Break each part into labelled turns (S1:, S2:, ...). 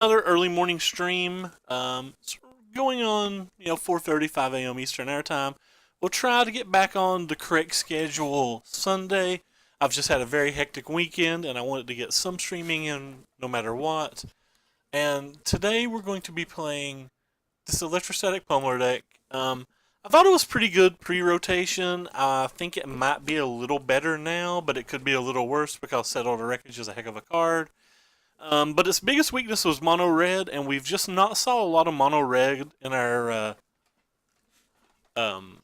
S1: Another early morning stream. It's going on, 4:30, 5 a.m. Eastern Air Time. We'll try to get back on the correct schedule Sunday. I've just had a very hectic weekend, and I wanted to get some streaming in no matter what. And today we're going to be playing this Electrostatic Pummeler deck. I thought it was pretty good pre-rotation. I think it might be a little better now, but it could be a little worse because Settle the Wreckage is a heck of a card. But its biggest weakness was mono red, and we've just not saw a lot of mono red in our um,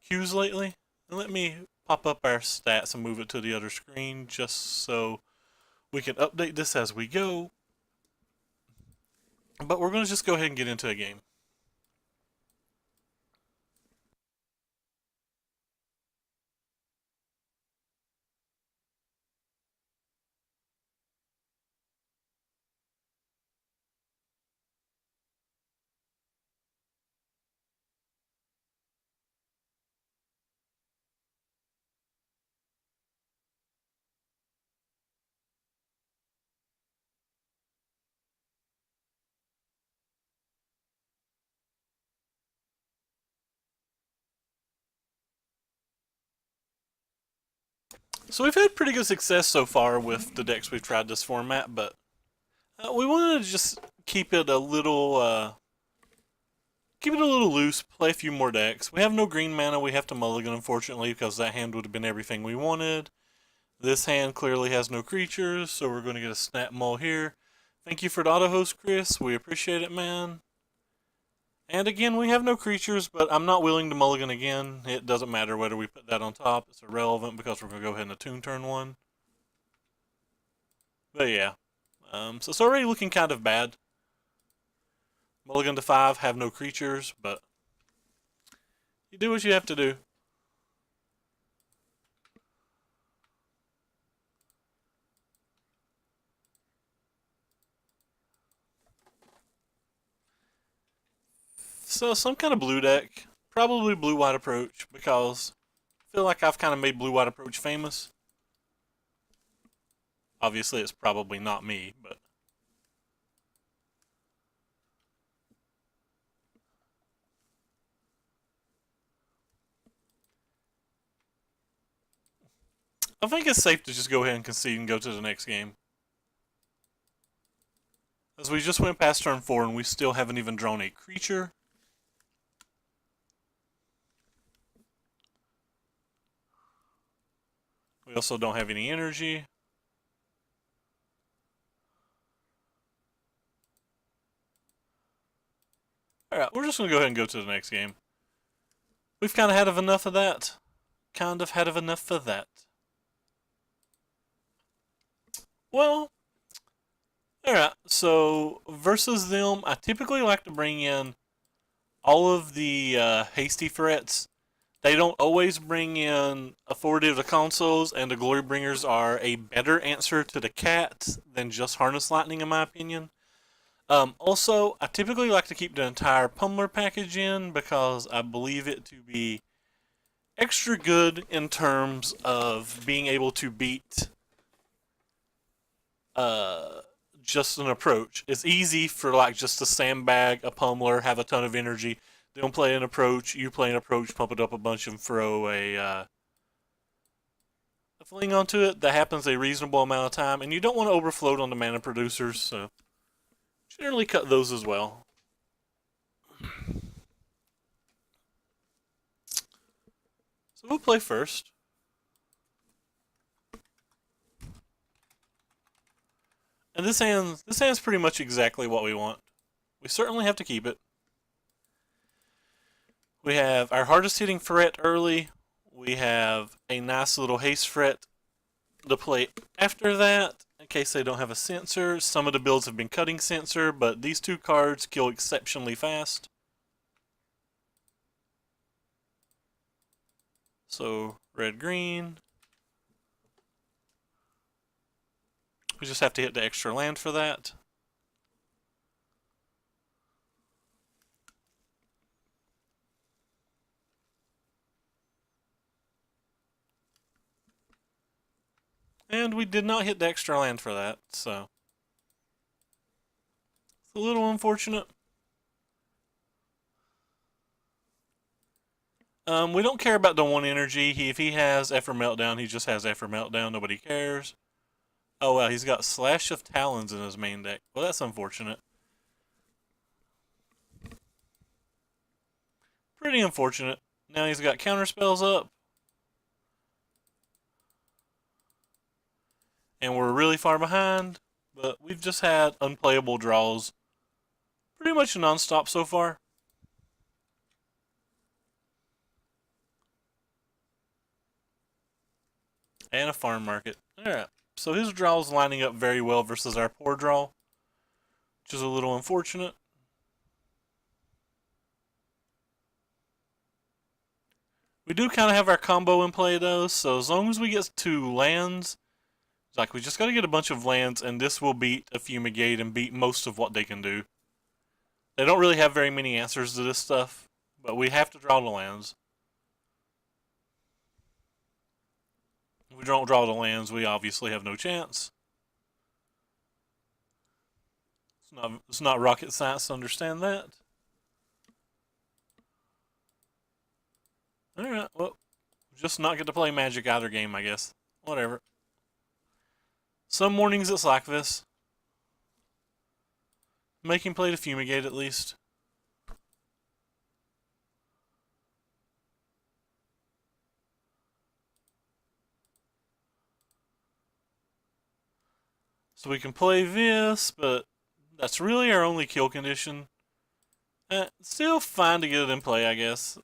S1: queues lately. And let me pop up our stats and move it to the other screen just so we can update this as we go. But we're going to just go ahead and get into a game. So we've had pretty good success so far with the decks we've tried this format, but we wanted to just keep it a little loose, play a few more decks. We have no green mana. We have to mulligan, unfortunately, because that hand would have been everything we wanted. This hand clearly has no creatures, so we're going to get a snap mull here. Thank you for the auto host, Chris. We appreciate it, man. And again, we have no creatures, but I'm not willing to mulligan again. It doesn't matter whether we put that on top. It's irrelevant because we're going to go ahead and attune turn one. But yeah. So it's already looking kind of bad. Mulligan to 5, have no creatures, but you do what you have to do. So some kind of blue deck. Probably blue-white approach, because I feel like I've kind of made blue-white approach famous. Obviously, it's probably not me, but I think it's safe to just go ahead and concede and go to the next game. As we just went past turn 4 and we still haven't even drawn a creature. We also don't have any energy. Alright, we're just going to go ahead and go to the next game. We've kind of had enough of that. Kind of had enough of that. Well, alright, so versus them, I typically like to bring in all of the hasty threats. They don't always bring in authority of the consoles, and the Glory Bringers are a better answer to the cat than just Harness Lightning, in my opinion. Also, I typically like to keep the entire Pummeler package in because I believe it to be extra good in terms of being able to beat uh, just an approach. It's easy for like just to sandbag a Pummeler, have a ton of energy. They don't play an approach. You play an approach, pump it up a bunch, and throw a fling onto it. That happens a reasonable amount of time, and you don't want to overfloat on the mana producers, so generally cut those as well. So we'll play first. And this hand's pretty much exactly what we want. We certainly have to keep it. We have our hardest hitting threat early. We have a nice little haste threat to play after that, in case they don't have a censor. Some of the builds have been cutting censor, but these two cards kill exceptionally fast. So red green. We just have to hit the extra land for that. And we did not hit the extra land for that, so It's a little unfortunate. We don't care about the one energy. If he has Effort Meltdown, he just has Effort Meltdown. Nobody cares. Oh wow, he's got Slash of Talons in his main deck. Well, that's unfortunate. Pretty unfortunate. Now he's got counter spells up. And we're really far behind. But we've just had unplayable draws pretty much non-stop so far. And a farm market. Alright. So his draw is lining up very well versus our poor draw, which is a little unfortunate. We do kind of have our combo in play though, so as long as we get to lands, like we just got to get a bunch of lands, and this will beat a Fumigate and beat most of what they can do. They don't really have very many answers to this stuff, but we have to draw the lands. If we don't draw the lands, we obviously have no chance. It's not rocket science to understand that. Alright, well, just not get to play Magic either game, I guess. Whatever. Some mornings it's like this. Make him play the Fumigate at least. So we can play this, but that's really our only kill condition. Still fine to get it in play, I guess.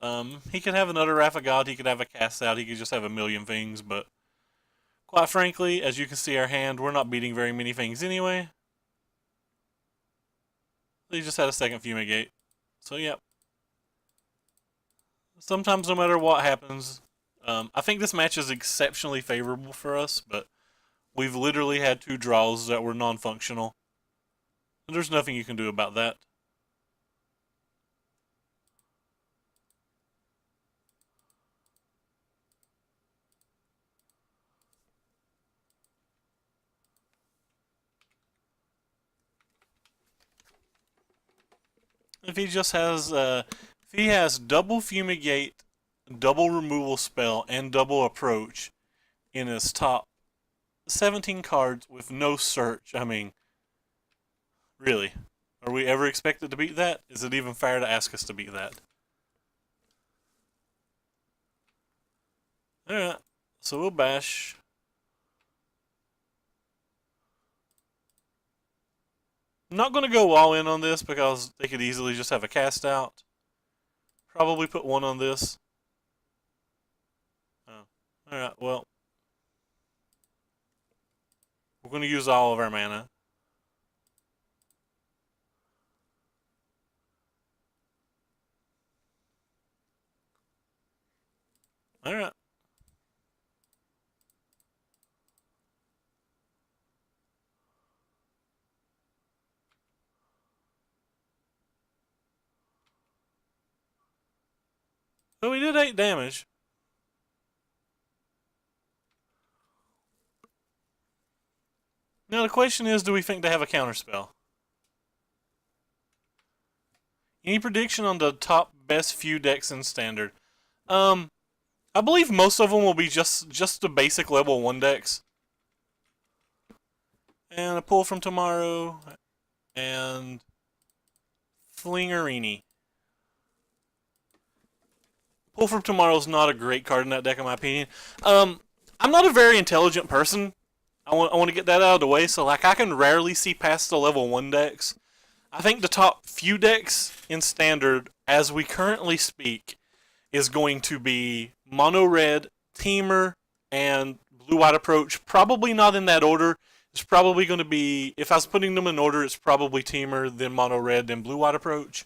S1: He could have another Wrath of God, he could have a cast out, he could just have a million things, but quite frankly, as you can see our hand, we're not beating very many things anyway. He just had a second Fumigate. So, yep. Sometimes no matter what happens, I think this match is exceptionally favorable for us, but we've literally had 2 draws that were non-functional. There's nothing you can do about that. If he just has, if he has double Fumigate, double removal spell, and double approach in his top 17 cards with no search, I mean, really, are we ever expected to beat that? Is it even fair to ask us to beat that? Alright, so we'll bash. I'm not going to go all in on this because they could easily just have a cast out. Probably put 1 on this. Oh. Alright, well. We're going to use all of our mana. Alright. So we did 8 damage. Now the question is, do we think they have a counterspell? Any prediction on the top best few decks in Standard? I believe most of them will be just the basic level 1 decks. And a pull from tomorrow. And Flingerini. Pull from Tomorrow is not a great card in that deck, in my opinion. I'm not a very intelligent person. I want to get that out of the way. So, like, I can rarely see past the level 1 decks. I think the top few decks in Standard, as we currently speak, is going to be Mono Red, Teamer, and Blue White Approach. Probably not in that order. It's probably going to be, if I was putting them in order, it's probably Teamer, then Mono Red, then Blue White Approach.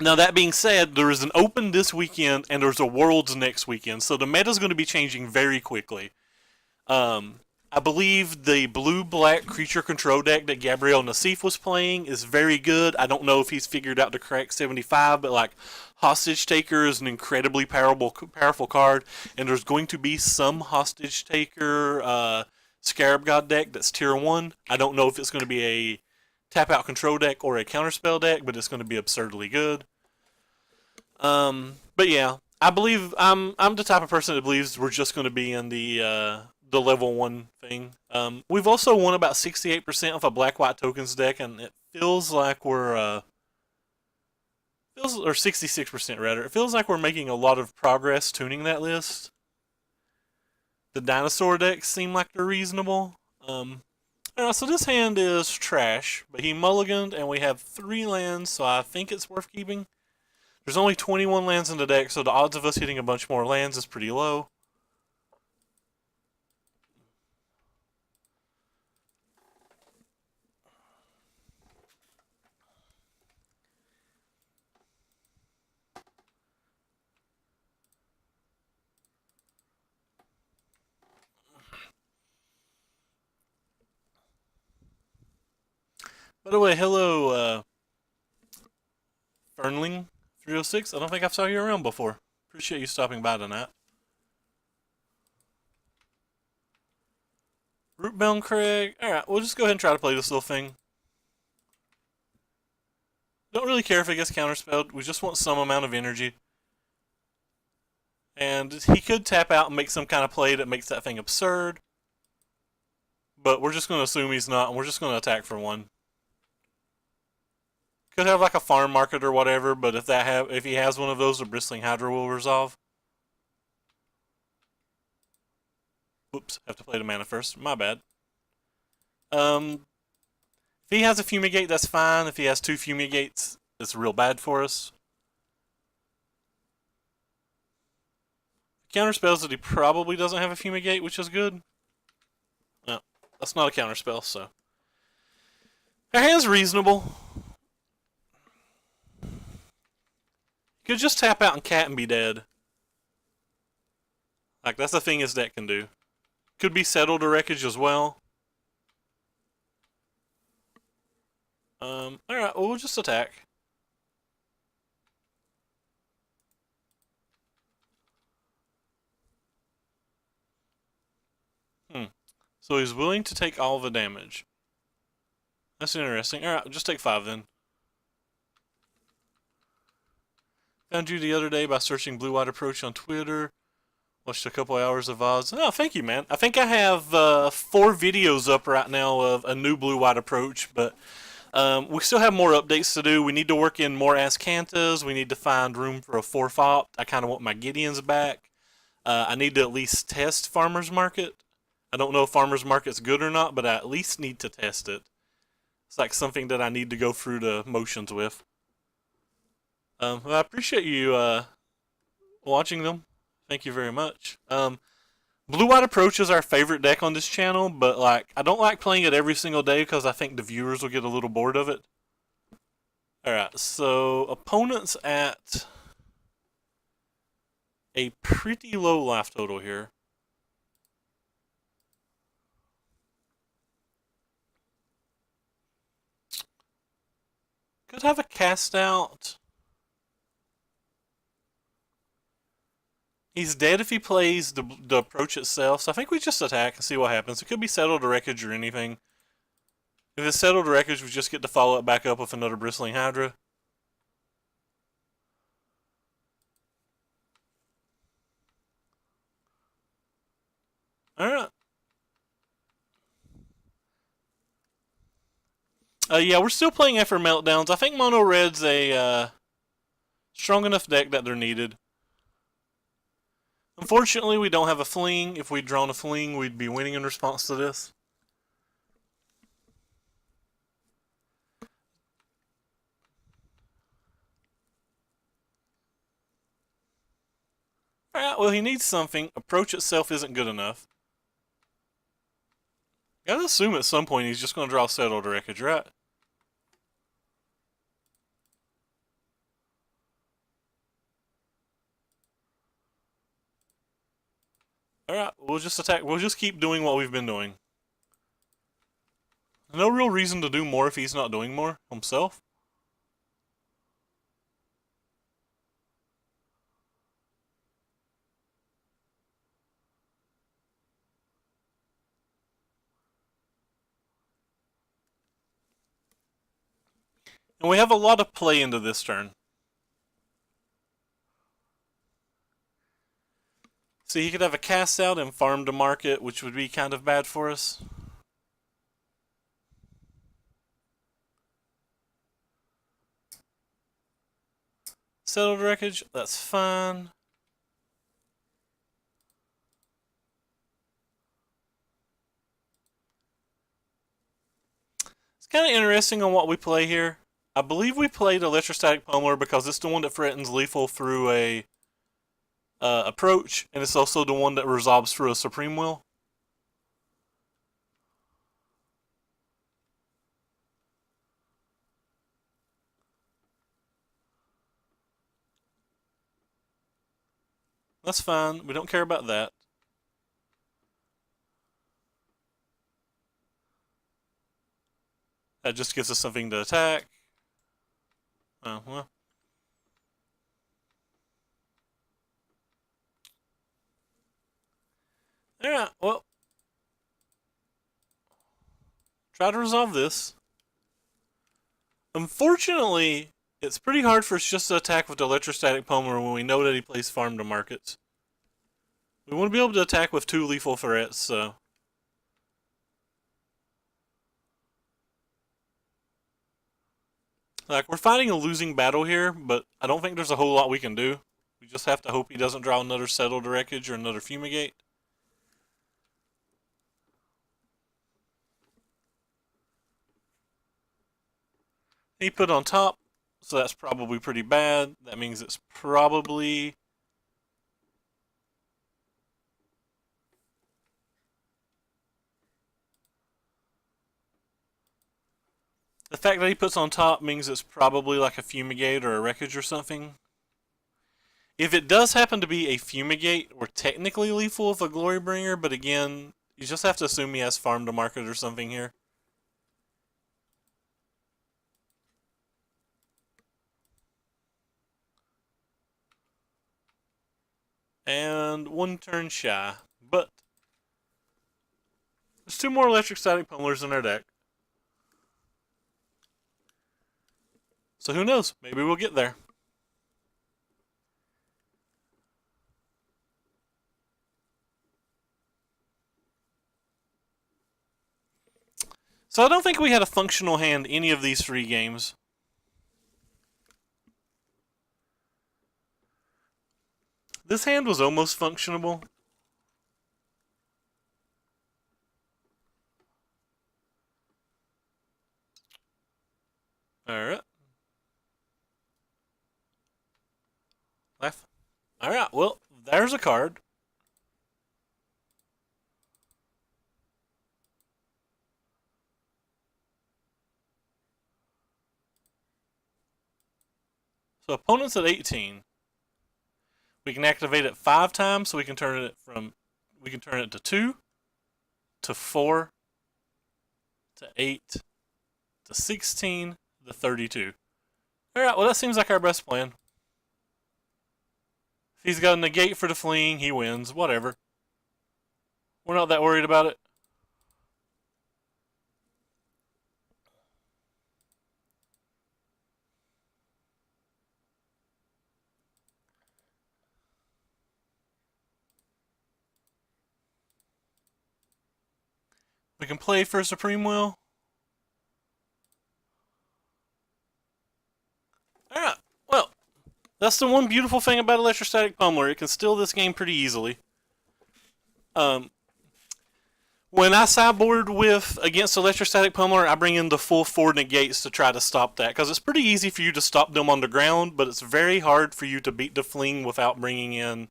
S1: Now, that being said, there is an Open this weekend, and there's a Worlds next weekend, so the meta is going to be changing very quickly. I believe the blue-black creature control deck that Gabriel Nassif was playing is very good. I don't know if he's figured out the correct 75, but like Hostage Taker is an incredibly powerful card, and there's going to be some Hostage Taker Scarab God deck that's tier 1. I don't know if it's going to be a tap out control deck or a counterspell deck, but it's going to be absurdly good. But yeah, I believe I'm the type of person that believes we're just going to be in the level 1 thing. We've also won about 68% of a black white tokens deck, and it feels like we're or 66% rather. It feels like we're making a lot of progress tuning that list. The dinosaur decks seem like they're reasonable. Alright, so this hand is trash, but he mulliganed, and we have 3 lands, so I think it's worth keeping. There's only 21 lands in the deck, so the odds of us hitting a bunch more lands is pretty low. By the way, hello, Fernling306. I don't think I've saw you around before. Appreciate you stopping by tonight. Rootbound Craig. Alright, we'll just go ahead and try to play this little thing. Don't really care if it gets counterspelled. We just want some amount of energy. And he could tap out and make some kind of play that makes that thing absurd. But we're just going to assume he's not, and we're just going to attack for 1. Could have like a farm market or whatever, but if he has one of those, the Bristling Hydra will resolve. Whoops, have to play the mana first. My bad. If he has a Fumigate, that's fine. If he has 2 Fumigates, it's real bad for us. Counterspells that he probably doesn't have a Fumigate, which is good. No, that's not a counterspell, so. Our hand's reasonable. Could just tap out and cat and be dead. Like, that's the thing his deck can do. Could be Settle to Wreckage as well. Alright, well, we'll just attack. So he's willing to take all the damage. That's interesting. Alright, just take 5 then. Found you the other day by searching Blue White Approach on Twitter. Watched a couple hours of VODs. Oh, thank you, man. I think I have 4 videos up right now of a new Blue White Approach, but we still have more updates to do. We need to work in more Ascantas. We need to find room for a 4th opt. I kind of want my Gideons back. I need to at least test Farmer's Market. I don't know if Farmer's Market's good or not, but I at least need to test it. It's like something that I need to go through the motions with. Well, I appreciate you watching them. Thank you very much. Blue White Approach is our favorite deck on this channel, but like I don't like playing it every single day because I think the viewers will get a little bored of it. Alright, so opponent's at a pretty low life total here. Could have a cast out. He's dead if he plays the approach itself, so I think we just attack and see what happens. It could be Settled to Wreckage or anything. If it's Settled to Wreckage, we just get to follow it back up with another Bristling Hydra. Alright. Yeah, we're still playing Effort Meltdowns. I think Mono Red's a strong enough deck that they're needed. Unfortunately, we don't have a fling. If we'd drawn a fling, we'd be winning in response to this. Alright, well, he needs something. Approach itself isn't good enough. Gotta assume at some point he's just gonna draw Settled to Wreckage, right? Alright, we'll just attack. We'll just keep doing what we've been doing. No real reason to do more if he's not doing more himself. And we have a lot of play into this turn. See, he could have a cast out and farm to market, which would be kind of bad for us. Settled wreckage, that's fine. It's kind of interesting on what we play here. I believe we played Electrostatic Pummeler because it's the one that threatens lethal through a approach, and it's also the one that resolves through a Supreme Will. That's fine. We don't care about that. That just gives us something to attack. Oh, well. Alright, well. Try to resolve this. Unfortunately, it's pretty hard for us just to attack with the Electrostatic Pummeler when we know that he plays farm to markets. We want to be able to attack with 2 lethal threats, so. Like, we're fighting a losing battle here, but I don't think there's a whole lot we can do. We just have to hope he doesn't draw another Settled Wreckage or another Fumigate. He put on top, so that's probably pretty bad. That means it's probably... The fact that he puts on top means it's probably like a Fumigate or a Wreckage or something. If it does happen to be a Fumigate, we're technically lethal with a Glorybringer, but again, you just have to assume he has farm to market or something here. And 1 turn shy, but there's 2 more Electrostatic Pummelers in our deck. So who knows? Maybe we'll get there. So I don't think we had a functional hand any of these 3 games. This hand was almost functionable. Alright. Left. Alright, well, there's a card. So opponent's at 18. We can activate it 5 times, so we can turn it to 2, to 4, to 8, to 16, to 32. Alright, well that seems like our best plan. If he's got a negate for the fleeing, he wins. Whatever. We're not that worried about it. We can play for Supreme Will. Alright, well, that's the one beautiful thing about Electrostatic Pummeler. It can steal this game pretty easily. When I sideboard with against Electrostatic Pummeler, I bring in the full 4 negates to try to stop that. Because it's pretty easy for you to stop them on the ground, but it's very hard for you to beat the fling without bringing in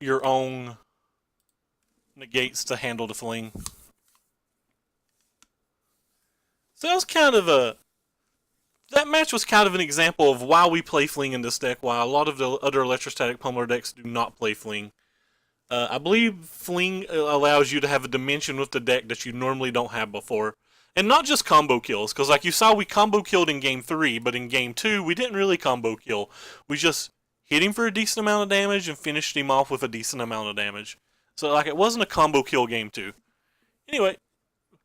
S1: your own negates to handle the fling. So that match was kind of an example of why we play fling in this deck, why a lot of the other Electrostatic Pummeler decks do not play fling. I believe fling allows you to have a dimension with the deck that you normally don't have before. And not just combo kills, because like you saw, we combo killed in Game 3, but in Game 2, we didn't really combo kill. We just hit him for a decent amount of damage and finished him off with a decent amount of damage. So like it wasn't a combo kill Game 2. Anyway,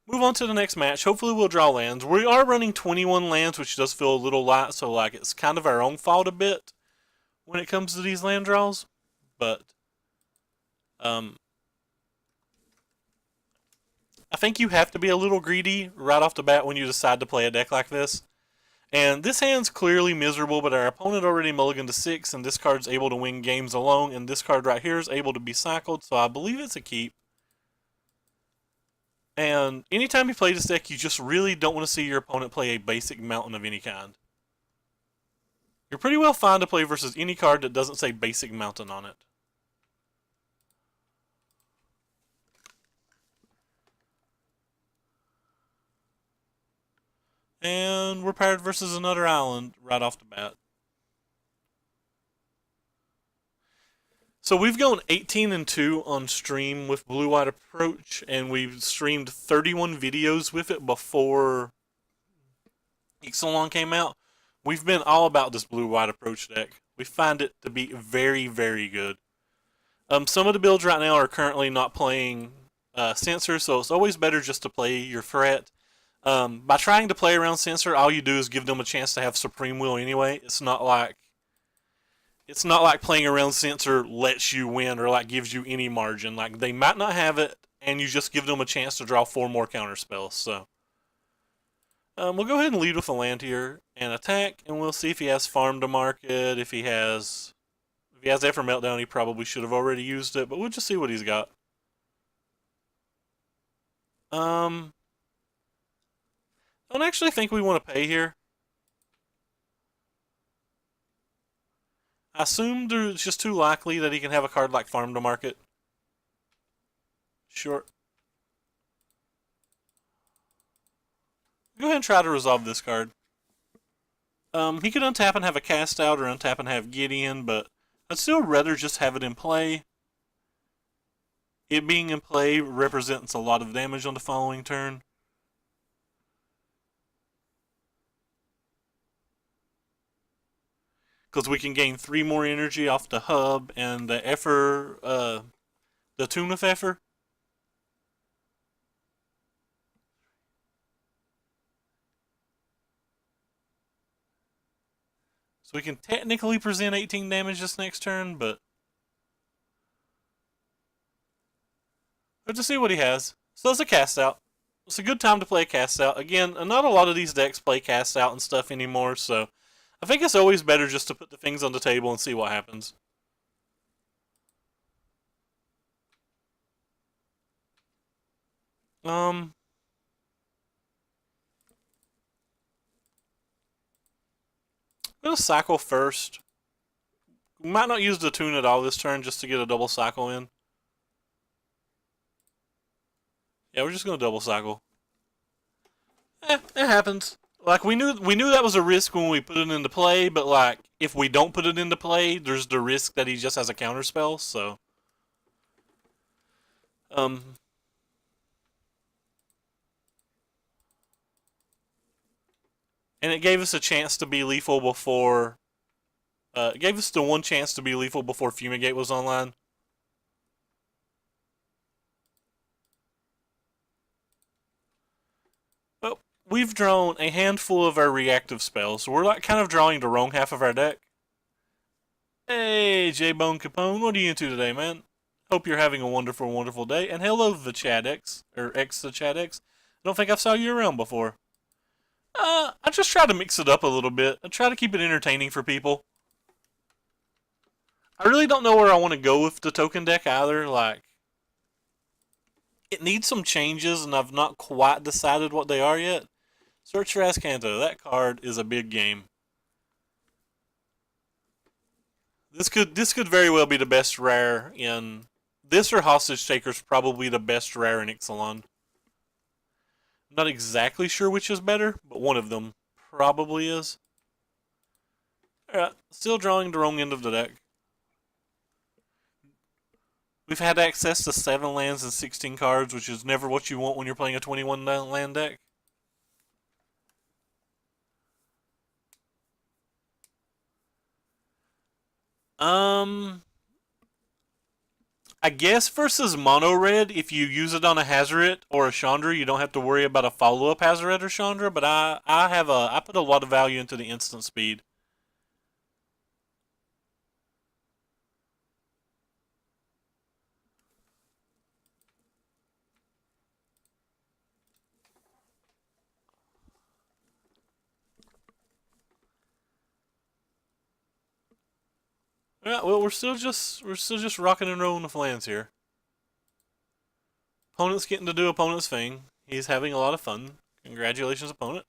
S1: move on to the next match. Hopefully we'll draw lands. We are running 21 lands, which does feel a little light, so like it's kind of our own fault a bit when it comes to these land draws. But I think you have to be a little greedy right off the bat when you decide to play a deck like this. And this hand's clearly miserable, but our opponent already mulliganed to 6, and this card's able to win games alone, and this card right here is able to be cycled, so I believe it's a keep. And anytime you play this deck, you just really don't want to see your opponent play a basic mountain of any kind. You're pretty well fine to play versus any card that doesn't say basic mountain on it. And we're paired versus another island right off the bat. So we've gone 18-2 on stream with Blue White Approach, and we've streamed 31 videos with it before Ixalan came out. We've been all about this Blue White Approach deck. We find it to be very, very good. Some of the builds right now are currently not playing Censor, so it's always better just to play your threat. By trying to play around Censor, all you do is give them a chance to have Supreme Will anyway. It's not like playing around Censor lets you win or like gives you any margin. Like they might not have it, and you just give them a chance to draw 4 more counter spells. So we'll go ahead and lead with a land here and attack, and we'll see if he has Farm to Market. If he has Effort Meltdown, he probably should have already used it, but we'll just see what he's got. Don't actually think we want to pay here. I assume it's just too likely that he can have a card like Farm to Market. Sure. Go ahead and try to resolve this card. He could untap and have a Cast Out or untap and have Gideon, but I'd still rather just have it in play. It being in play represents a lot of damage on the following turn. Because we can gain 3 more energy off the hub and the Effer, the Tune of Effer. So we can technically present 18 damage this next turn, but let's just see what he has. So it's a Cast Out. It's a good time to play a Cast Out. Again, not a lot of these decks play Cast Out and stuff anymore, so I think it's always better just to put the things on the table and see what happens. I'm going to cycle first. We might not use the Tune at all this turn just to get a double cycle in. Yeah, we're just going to double cycle. It happens. Like we knew that was a risk when we put it into play, but like if we don't put it into play, there's the risk that he just has a counter spell, so and it gave us a chance to be lethal before it gave us the one chance to be lethal before Fumigate was online. Well, we've drawn a handful of our reactive spells, so we're like kind of drawing the wrong half of our deck. Hey, J-Bone Capone, what are you into today, man? Hope you're having a wonderful, wonderful day. And hello, the Chadex, or X the Chadex. I don't think I've saw you around before. I just try to mix it up a little bit. I try to keep it entertaining for people. I really don't know where I want to go with the token deck either. Like, it needs some changes, and I've not quite decided what they are yet. Search for Azcanto. That card is a big game. This could very well be the best rare in this, or Hostage Taker's probably the best rare in Ixalan. I'm not exactly sure which is better, but one of them probably is. Alright, still drawing the wrong end of the deck. We've had access to 7 lands and 16 cards, which is never what you want when you're playing a 21 land deck. I guess versus mono red, if you use it on a Hazoret or a Chandra, you don't have to worry about a follow up Hazoret or Chandra. But I put a lot of value into the instant speed. Yeah, well, we're still just rocking and rolling the flans here. Opponent's getting to do opponent's thing. He's having a lot of fun. Congratulations, opponent.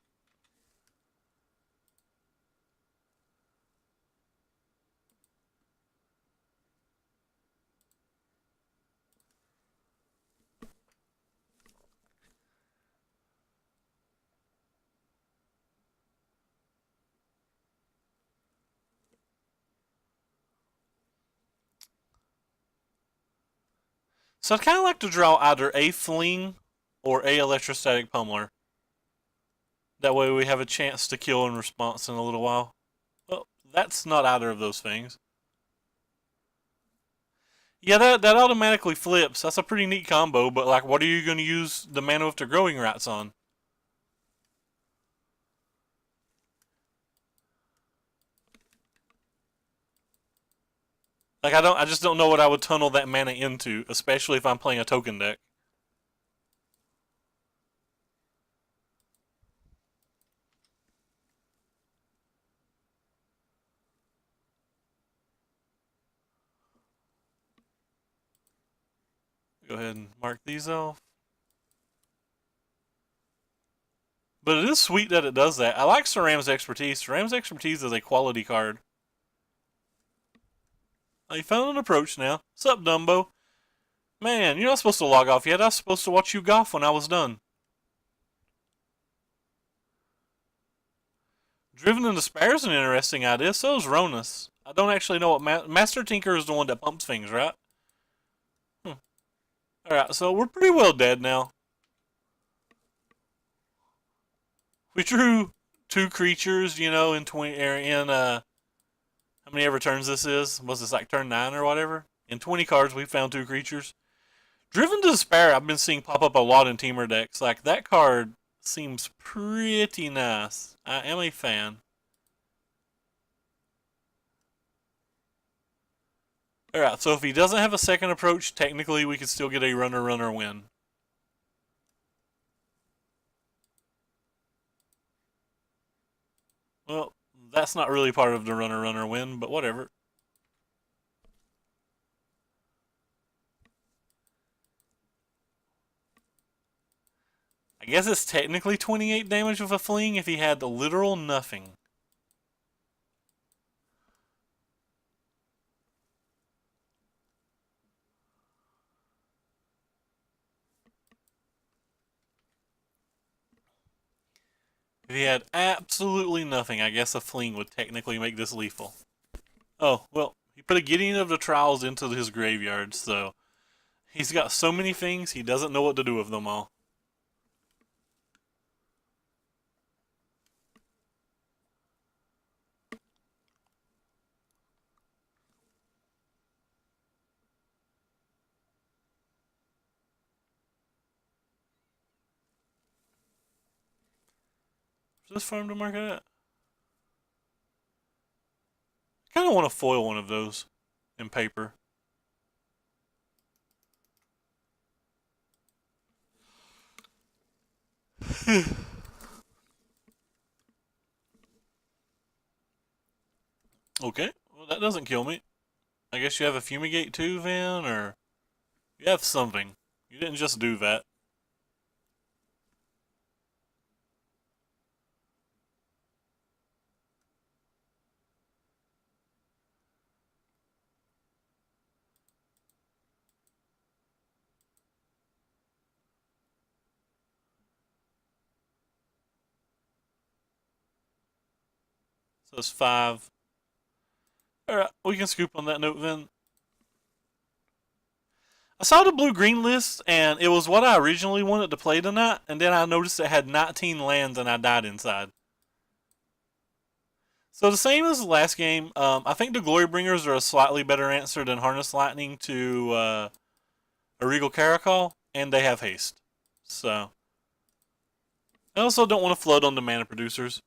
S1: So I'd kind of like to draw either a fling or a electrostatic pummeler. That way we have a chance to kill in response in a little while. Well, that's not either of those things. Yeah, that automatically flips. That's a pretty neat combo, but like, what are you going to use the Mana with the Growing Rats on? Like, I just don't know what I would tunnel that mana into, especially if I'm playing a token deck. Go ahead and mark these off. But it is sweet that it does that. I like Ceram's Expertise. Ceram's Expertise is a quality card. Oh, you found an approach now. Sup, Dumbo? Man, you're not supposed to log off yet. I was supposed to watch you golf when I was done. Driven in Despair is an interesting idea. So is Ronus. I don't actually know what Master Tinker is the one that pumps things, right? Alright, so we're pretty well dead now. We drew two creatures, in 20 how many ever turns this is? Was this like turn 9 or whatever? In 20 cards we found two creatures. Driven to Despair I've been seeing pop up a lot in teamer decks. Like that card seems pretty nice. I am a fan. Alright, so if he doesn't have a second approach, technically we could still get a runner win. Well, that's not really part of the runner win, but whatever. I guess it's technically 28 damage with a fling if he had the literal nothing. If he had absolutely nothing, I guess a fling would technically make this lethal. Oh, well, he put a Gideon of the Trials into his graveyard, so he's got so many things, he doesn't know what to do with them all. Is this farm to market at? I kind of want to foil one of those in paper. Okay, well that doesn't kill me. I guess you have a fumigate too, Van, or you have something. You didn't just do that. So it's 5. Alright, we can scoop on that note then. I saw the blue-green list, and it was what I originally wanted to play tonight, and then I noticed it had 19 lands and I died inside. So the same as the last game. I think the Glorybringers are a slightly better answer than Harness Lightning to a Regal Caracol, and they have haste. So I also don't want to flood on the mana producers.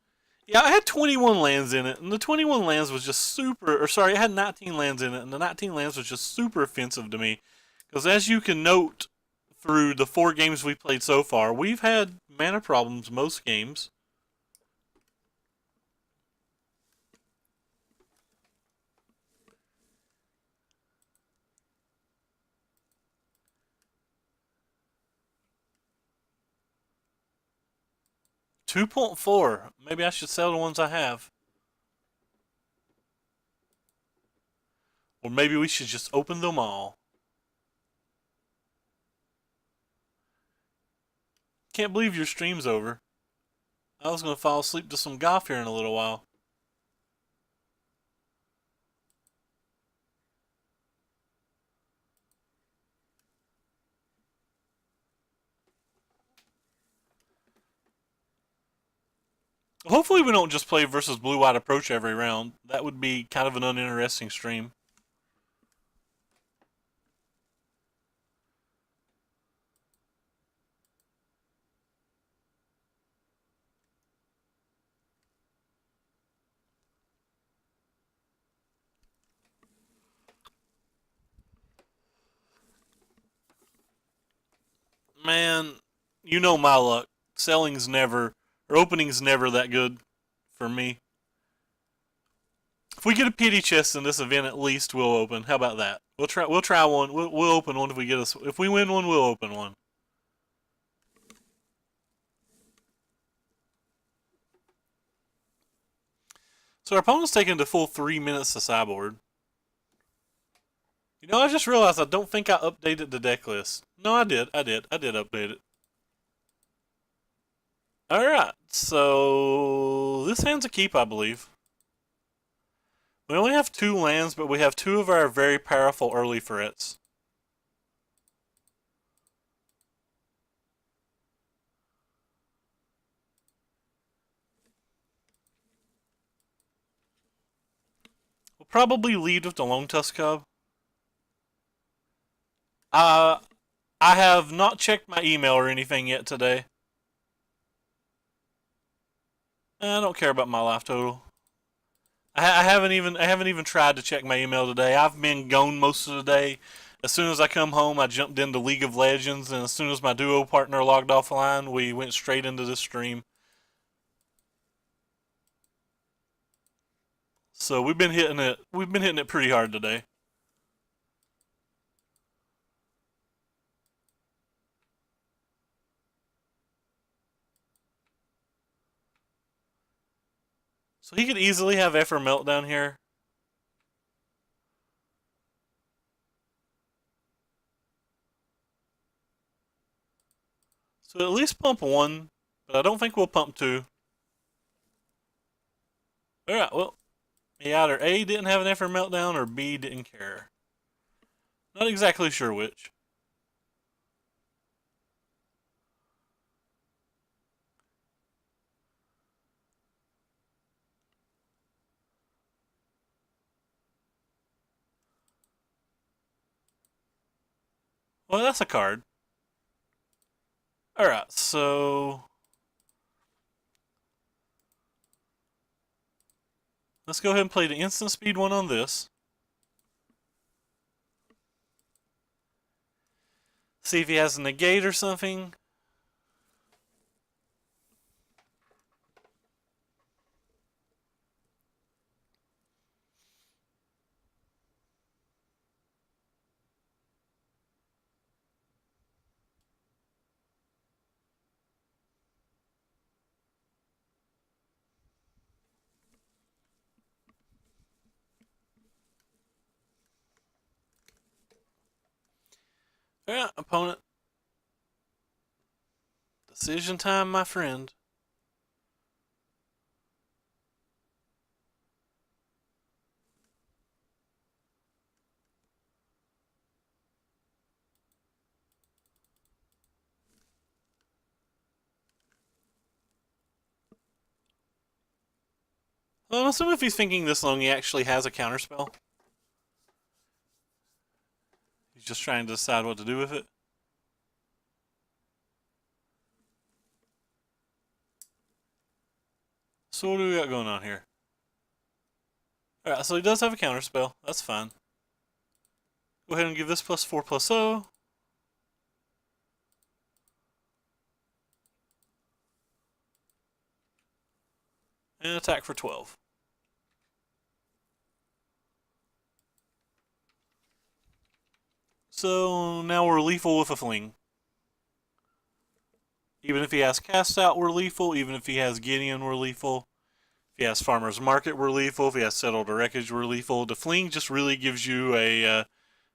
S1: Yeah, I had 21 lands in it, and the 21 lands was just super. Or sorry, I had 19 lands in it, and the 19 lands was just super offensive to me. Because as you can note through the 4 games we played so far, we've had mana problems most games. $2.4. Maybe I should sell the ones I have. Or maybe we should just open them all. Can't believe your stream's over. I was going to fall asleep to some golf here in a little while. Hopefully we don't just play versus blue-white approach every round. That would be kind of an uninteresting stream. Man, you know my luck. Selling's never, or opening's never that good for me. If we get a pity chest in this event, at least we'll open. How about that? We'll try. We'll try one. We'll open one if we get us. If we win one, we'll open one. So our opponent's taking the full 3 minutes to sideboard. You know, I just realized I don't think I updated the deck list. No, I did. I did update it. Alright, so this hand's a keep, I believe. We only have 2 lands, but we have 2 of our very powerful early threats. We'll probably lead with the Lone Tusk Cub. I have not checked my email or anything yet today. I don't care about my life total. I haven't even tried to check my email today. I've been gone most of the day. As soon as I come home, I jumped into League of Legends, and as soon as my duo partner logged offline, we went straight into this stream. So we've been hitting it. We've been hitting it pretty hard today. So he could easily have Effer Meltdown here. So at least pump 1, but I don't think we'll pump 2. Alright, well, he either A, didn't have an Effer Meltdown, or B, didn't care. Not exactly sure which. Well, that's a card. Alright, so let's go ahead and play the instant speed one on this. See if he has a negate or something. Alright, opponent. Decision time, my friend. Well, I'm assuming if he's thinking this long, he actually has a counterspell. He's just trying to decide what to do with it. So what do we got going on here? Alright, so he does have a counterspell. That's fine. Go ahead and give this +4/+0. And attack for 12. So now we're lethal with a fling. Even if he has Cast Out, we're lethal. Even if he has Gideon, we're lethal. If he has Farmer's Market, we're lethal. If he has Settle to Wreckage, we're lethal. The fling just really gives you a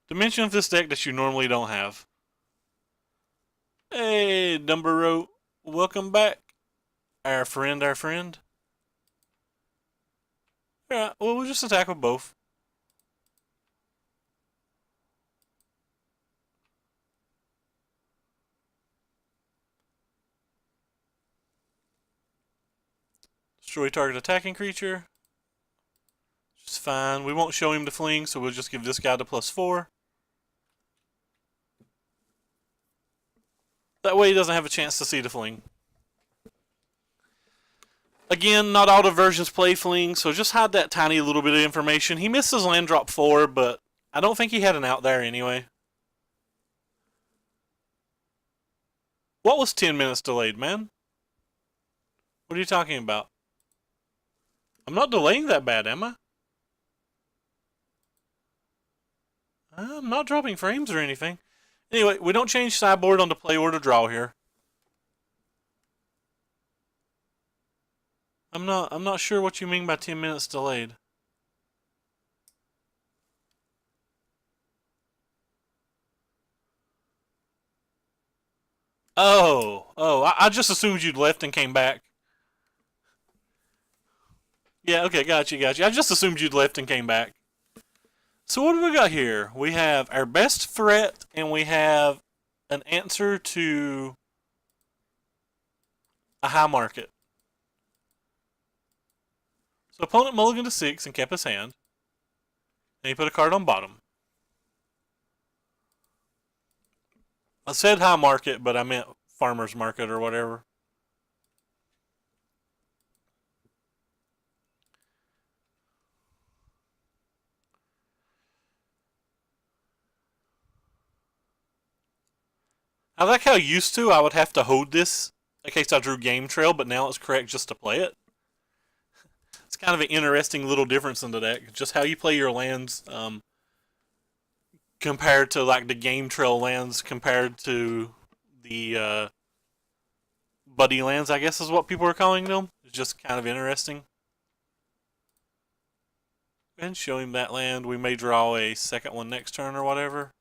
S1: dimension of this deck that you normally don't have. Hey, Dumbero, welcome back. Our friend. Alright, well, we'll just attack with both. Destroy target attacking creature. Just fine. We won't show him the fling, so we'll just give this guy the +4. That way he doesn't have a chance to see the fling. Again, not all the versions play fling, so just hide that tiny little bit of information. He missed his land drop 4, but I don't think he had an out there anyway. What was 10 minutes delayed, man? What are you talking about? I'm not delaying that bad, am I? I'm not dropping frames or anything. Anyway, we don't change sideboard on the play or the draw here. I'm not sure what you mean by 10 minutes delayed. I just assumed you'd left and came back. Yeah, okay, got you. I just assumed you'd left and came back. So what do we got here? We have our best threat, and we have an answer to a high market. So opponent mulliganed to 6 and kept his hand. And he put a card on bottom. I said high market, but I meant farmer's market or whatever. I like how used to I would have to hold this in case I drew game trail, but now it's correct just to play it. It's kind of an interesting little difference in the deck. Just how you play your lands compared to like the game trail lands compared to the buddy lands, I guess is what people are calling them. It's just kind of interesting. And show him that land. We may draw a second one next turn or whatever.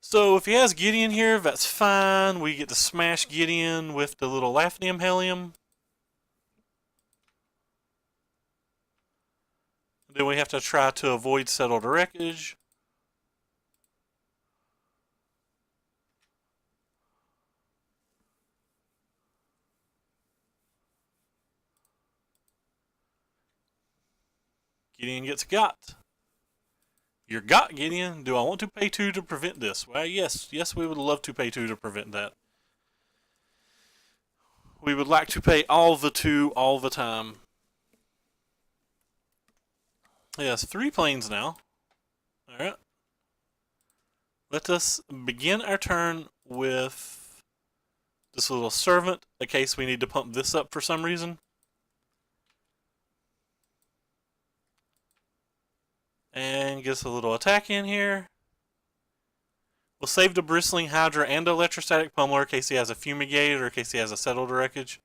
S1: So if he has Gideon here, that's fine. We get to smash Gideon with the little Lafnium Helium. Then we have to try to avoid Settle to Wreckage. Gideon gets got. You're got, Gideon. Do I want to pay 2 to prevent this? Well, yes, we would love to pay 2 to prevent that. We would like to pay all the 2 all the time. Yes, 3 planes now. Alright. Let us begin our turn with this little servant, in case we need to pump this up for some reason. And get us a little attack in here. We'll save the Bristling Hydra and the Electrostatic Pummeler in case he has a Fumigate or in case he has a Settle to Wreckage.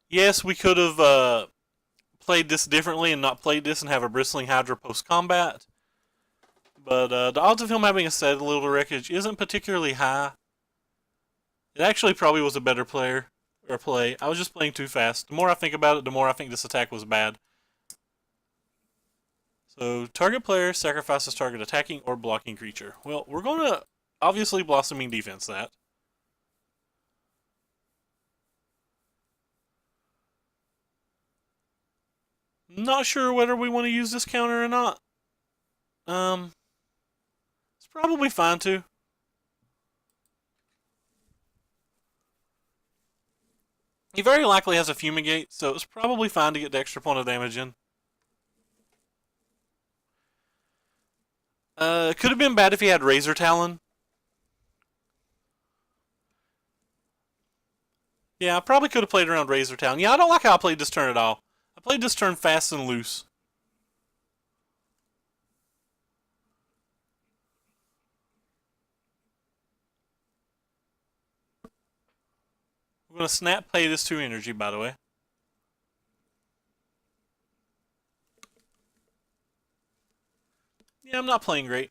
S1: Yes, we could have played this differently and not played this and have a Bristling Hydra post-combat. But the odds of him having a Settle to Wreckage isn't particularly high. It actually probably was a better player. Or play. I was just playing too fast. The more I think about it, the more I think this attack was bad. So target player sacrifices target attacking or blocking creature. Well, we're going to obviously Blossoming Defense that. Not sure whether we want to use this counter or not. It's probably fine too. He very likely has a Fumigate, so it's probably fine to get the extra point of damage in. It could have been bad if he had Razor Talon. Yeah, I probably could have played around Razor Talon. Yeah, I don't like how I played this turn at all. I played this turn fast and loose. We're going to snap pay this 2 energy, by the way. Yeah, I'm not playing great.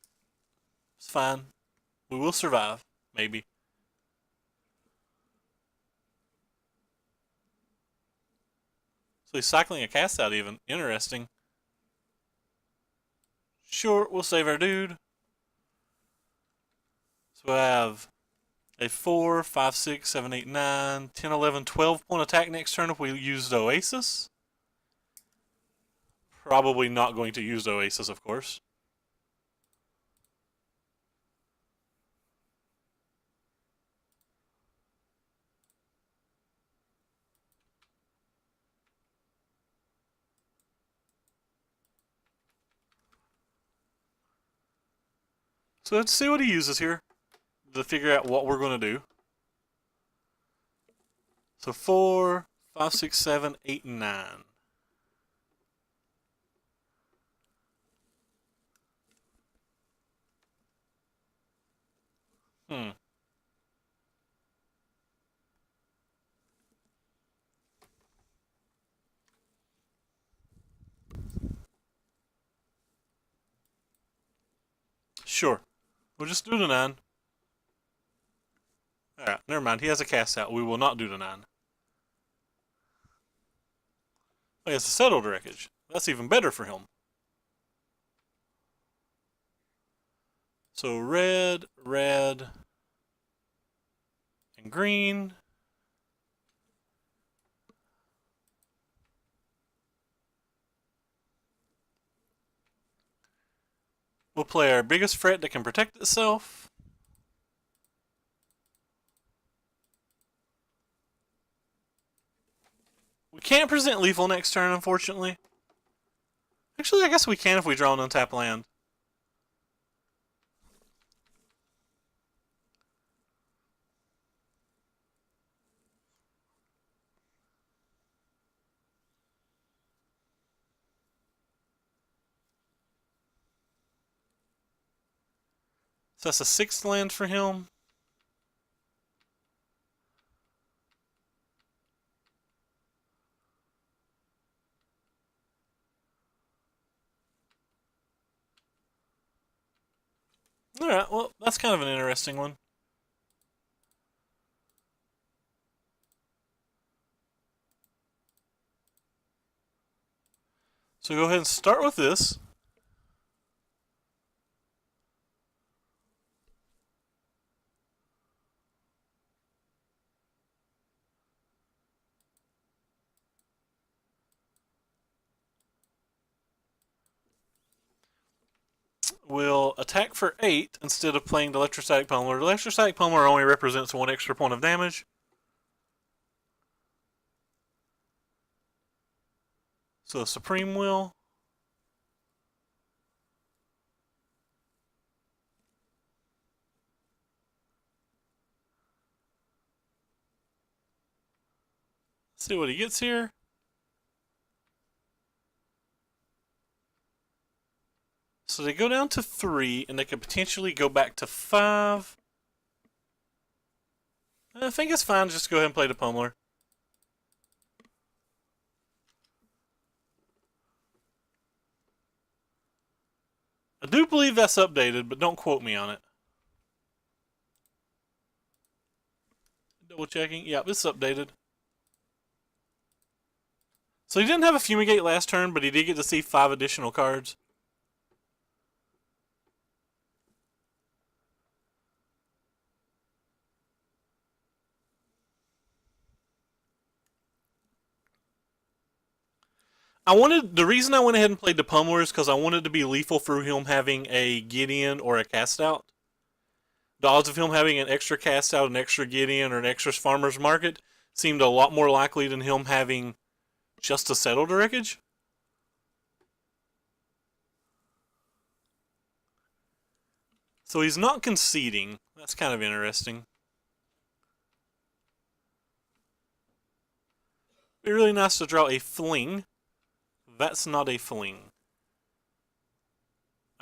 S1: It's fine. We will survive. Maybe. So he's cycling a cast out even. Interesting. Sure, we'll save our dude. So I have a 4, 5, 6, 7, 8, 9, 10, 11, 12 point attack next turn if we use the Oasis. Probably not going to use the Oasis, of course. So let's see what he uses here to figure out what we're going to do. So 4, 5, 6, 7, 8, and 9. Sure. We'll just do the 9. Alright, never mind. He has a cast out. We will not do the 9. Oh, he has a Settled Wreckage. That's even better for him. So red, red, and green. We'll play our biggest threat that can protect itself. We can't present lethal next turn, unfortunately. Actually, I guess we can if we draw an untapped land. So that's a 6th land for him. Alright, well, that's kind of an interesting one. So go ahead and start with this. Will attack for 8 instead of playing the Electrostatic Pummeler. The Electrostatic Pummeler only represents 1 extra point of damage. So Supreme will. Let's see what he gets here. So they go down to 3, and they could potentially go back to 5. I think it's fine to just go ahead and play the Pummeler. I do believe that's updated, but don't quote me on it. Double checking. Yep, it's updated. So he didn't have a Fumigate last turn, but he did get to see 5 additional cards. the reason I went ahead and played the Pummeler is because I wanted to be lethal through him having a Gideon or a cast out. The odds of him having an extra cast out, an extra Gideon, or an extra Farmer's Market seemed a lot more likely than him having just a settled wreckage. So he's not conceding. That's kind of interesting. It'd be really nice to draw a fling. That's not a fling.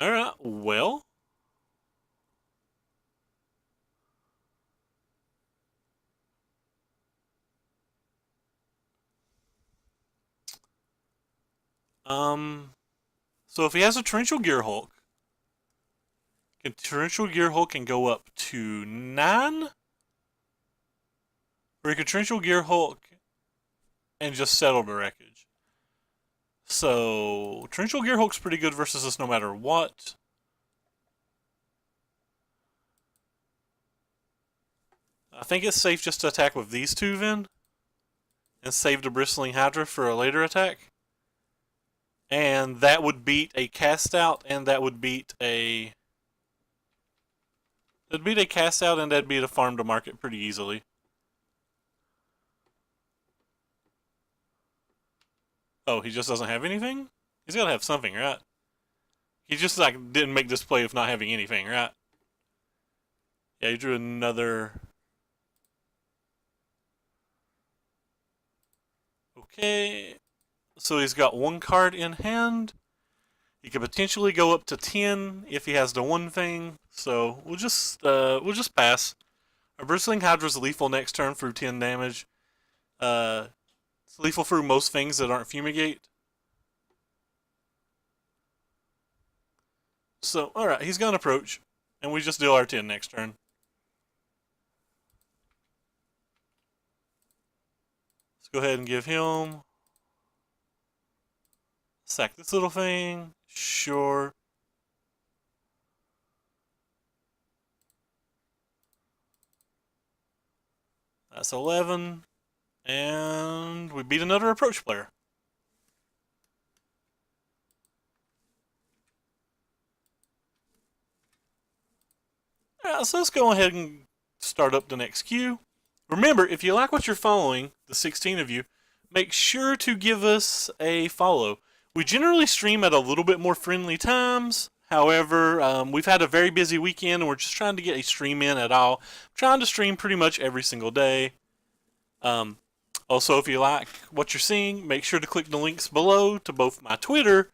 S1: Alright, well. So if he has a Torrential Gearhulk, Torrential Gearhulk can go up to 9? Or he could Torrential Gearhulk and just settle the wreckage. So, Torrential Gearhulk's pretty good versus us no matter what. I think it's safe just to attack with these two then. And save the Bristling Hydra for a later attack. And that would beat a cast out, and that would beat a... That'd beat a cast out, and that'd beat a farm to market pretty easily. Oh, he just doesn't have anything? He's gotta have something, right? He just like didn't make this play of not having anything, right? Yeah, he drew another... Okay, so he's got one card in hand. He could potentially go up to 10 if he has the one thing. So we'll just pass. Our Bristling Hydra's lethal next turn through 10 damage. It's lethal through most things that aren't Fumigate. So, alright, he's got an approach. And we just deal our 10 next turn. Let's go ahead and give him... Sack this little thing. Sure. That's 11. And we beat another approach player. Alright, so let's go ahead and start up the next queue. Remember, if you like what you're following, the 16 of you, make sure to give us a follow. We generally stream at a little bit more friendly times. However, we've had a very busy weekend and we're just trying to get a stream in at all. I'm trying to stream pretty much every single day. Also, if you like what you're seeing, make sure to click the links below to both my Twitter,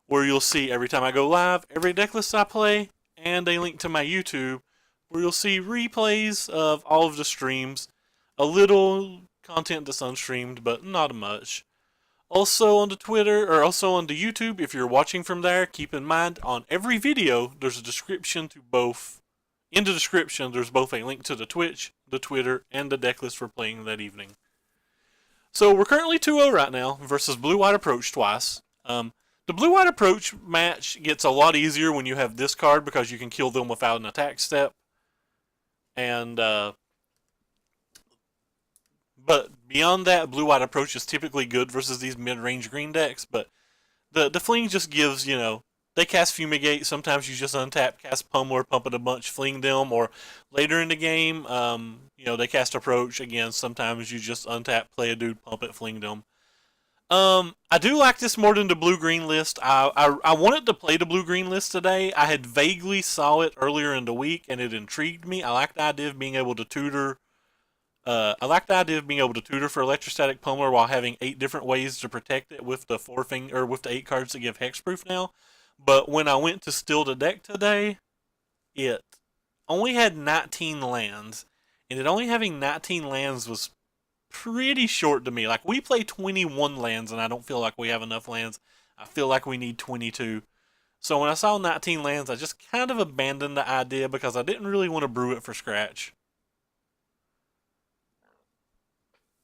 S1: where you'll see every time I go live, every deck list I play, and a link to my YouTube, where you'll see replays of all of the streams. A little content that's unstreamed, but not much. Also on the Twitter, or also on the YouTube, if you're watching from there, keep in mind on every video there's a description to both. In the description, there's both a link to the Twitch, the Twitter, and the deck list we're playing that evening. So we're currently 2-0 right now versus Blue-White Approach twice. The Blue-White Approach match gets a lot easier when you have this card because you can kill them without an attack step. And but beyond that, Blue-White Approach is typically good versus these mid-range green decks. But the fling just gives, you know, they cast Fumigate. Sometimes you just untap, cast Pummeler, pump it a bunch, fling them. Or later in the game, you know, they cast Approach. Again, sometimes you just untap, play a dude, pump it, fling them. I do like this more than the blue-green list. I wanted to play the blue-green list today. I had vaguely saw it earlier in the week, and it intrigued me. I like the idea of being able to tutor. For Electrostatic Pummeler while having 8 different ways to protect it with the 8 cards that give hexproof now. But when I went to steal the deck today, it only had 19 lands, and it only having 19 lands was pretty short to me. Like, we play 21 lands, and I don't feel like we have enough lands. I feel like we need 22. So when I saw 19 lands, I just kind of abandoned the idea because I didn't really want to brew it for scratch.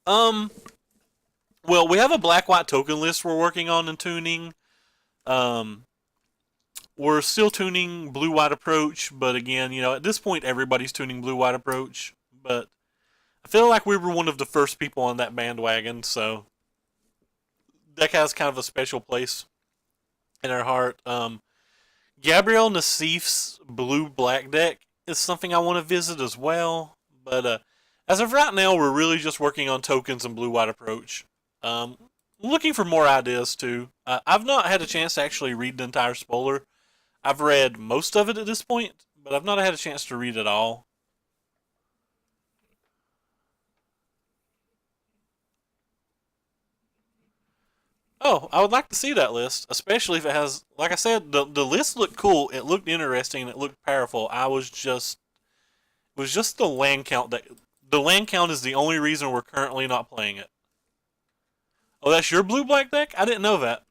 S1: Well, we have a black-white token list we're working on and tuning. We're still tuning blue-white approach, but again, you know, at this point, everybody's tuning blue-white approach. But I feel like we were one of the first people on that bandwagon, so deck has kind of a special place in our heart. Gabriel Nassif's blue-black deck is something I want to visit as well. But as of right now, we're really just working on tokens and blue-white approach. Um, Looking for more ideas too. I've not had a chance to actually read the entire spoiler. I've read most of it at this point, but I've not had a chance to read it all. Oh, I would like to see that list, especially if it has, like I said, the list looked cool. It looked interesting. And it looked powerful. It was just the land count that the land count is the only reason we're currently not playing it. Oh, that's your blue black deck? I didn't know that.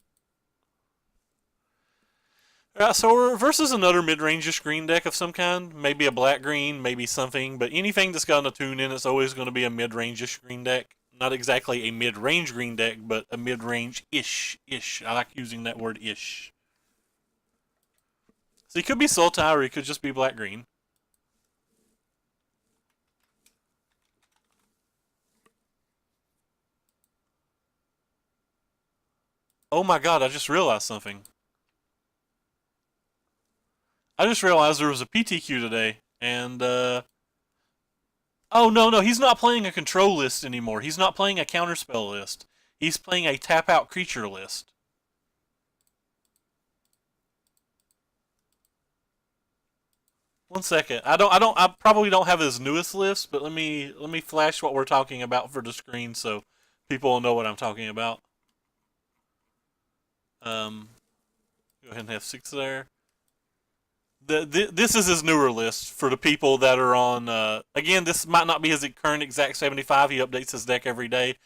S1: Alright, so we're versus another mid-range green deck of some kind. Maybe a black green, maybe something, but anything that's got a tune in, it's always going to be a mid-range green deck. Not exactly a mid-range green deck, but a mid-range-ish. I like using that word ish. So he could be Sultai or he could just be black green. Oh my god, I just realized something. I just realized there was a PTQ today, and oh no, he's not playing a control list anymore. He's not playing a counterspell list. He's playing a tap out creature list. One second. I probably don't have his newest list, but let me flash what we're talking about for the screen so people will know what I'm talking about. Um, Go ahead and have 6 there. This is his newer list for the people that are on. Again, this might not be his current exact 75. He updates his deck every day,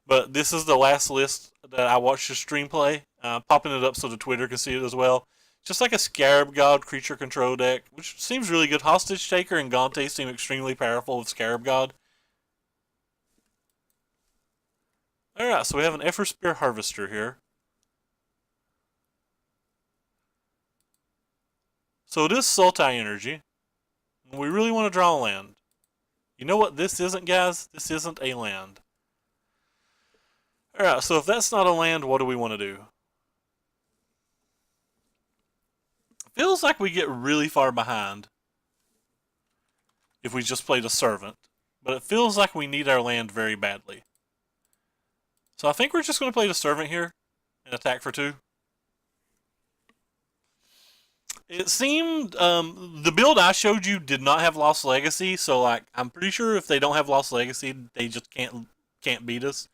S1: but this is the last list that I watched the stream play. Popping it up so the Twitter can see it as well. Just like a Scarab God creature control deck, which seems really good. Hostage Taker and Gante seem extremely powerful with Scarab God. Alright, so we have an Everspear Harvester here. So it is Sultai energy. We really want to draw a land. You know what this isn't, guys? This isn't a land. Alright, so if that's not a land, what do we want to do? Feels like we get really far behind if we just played a Servant. But it feels like we need our land very badly. So I think we're just going to play the Servant here and attack for 2. It seemed the build I showed you did not have Lost Legacy, so like I'm pretty sure if they don't have Lost Legacy, they just can't beat us.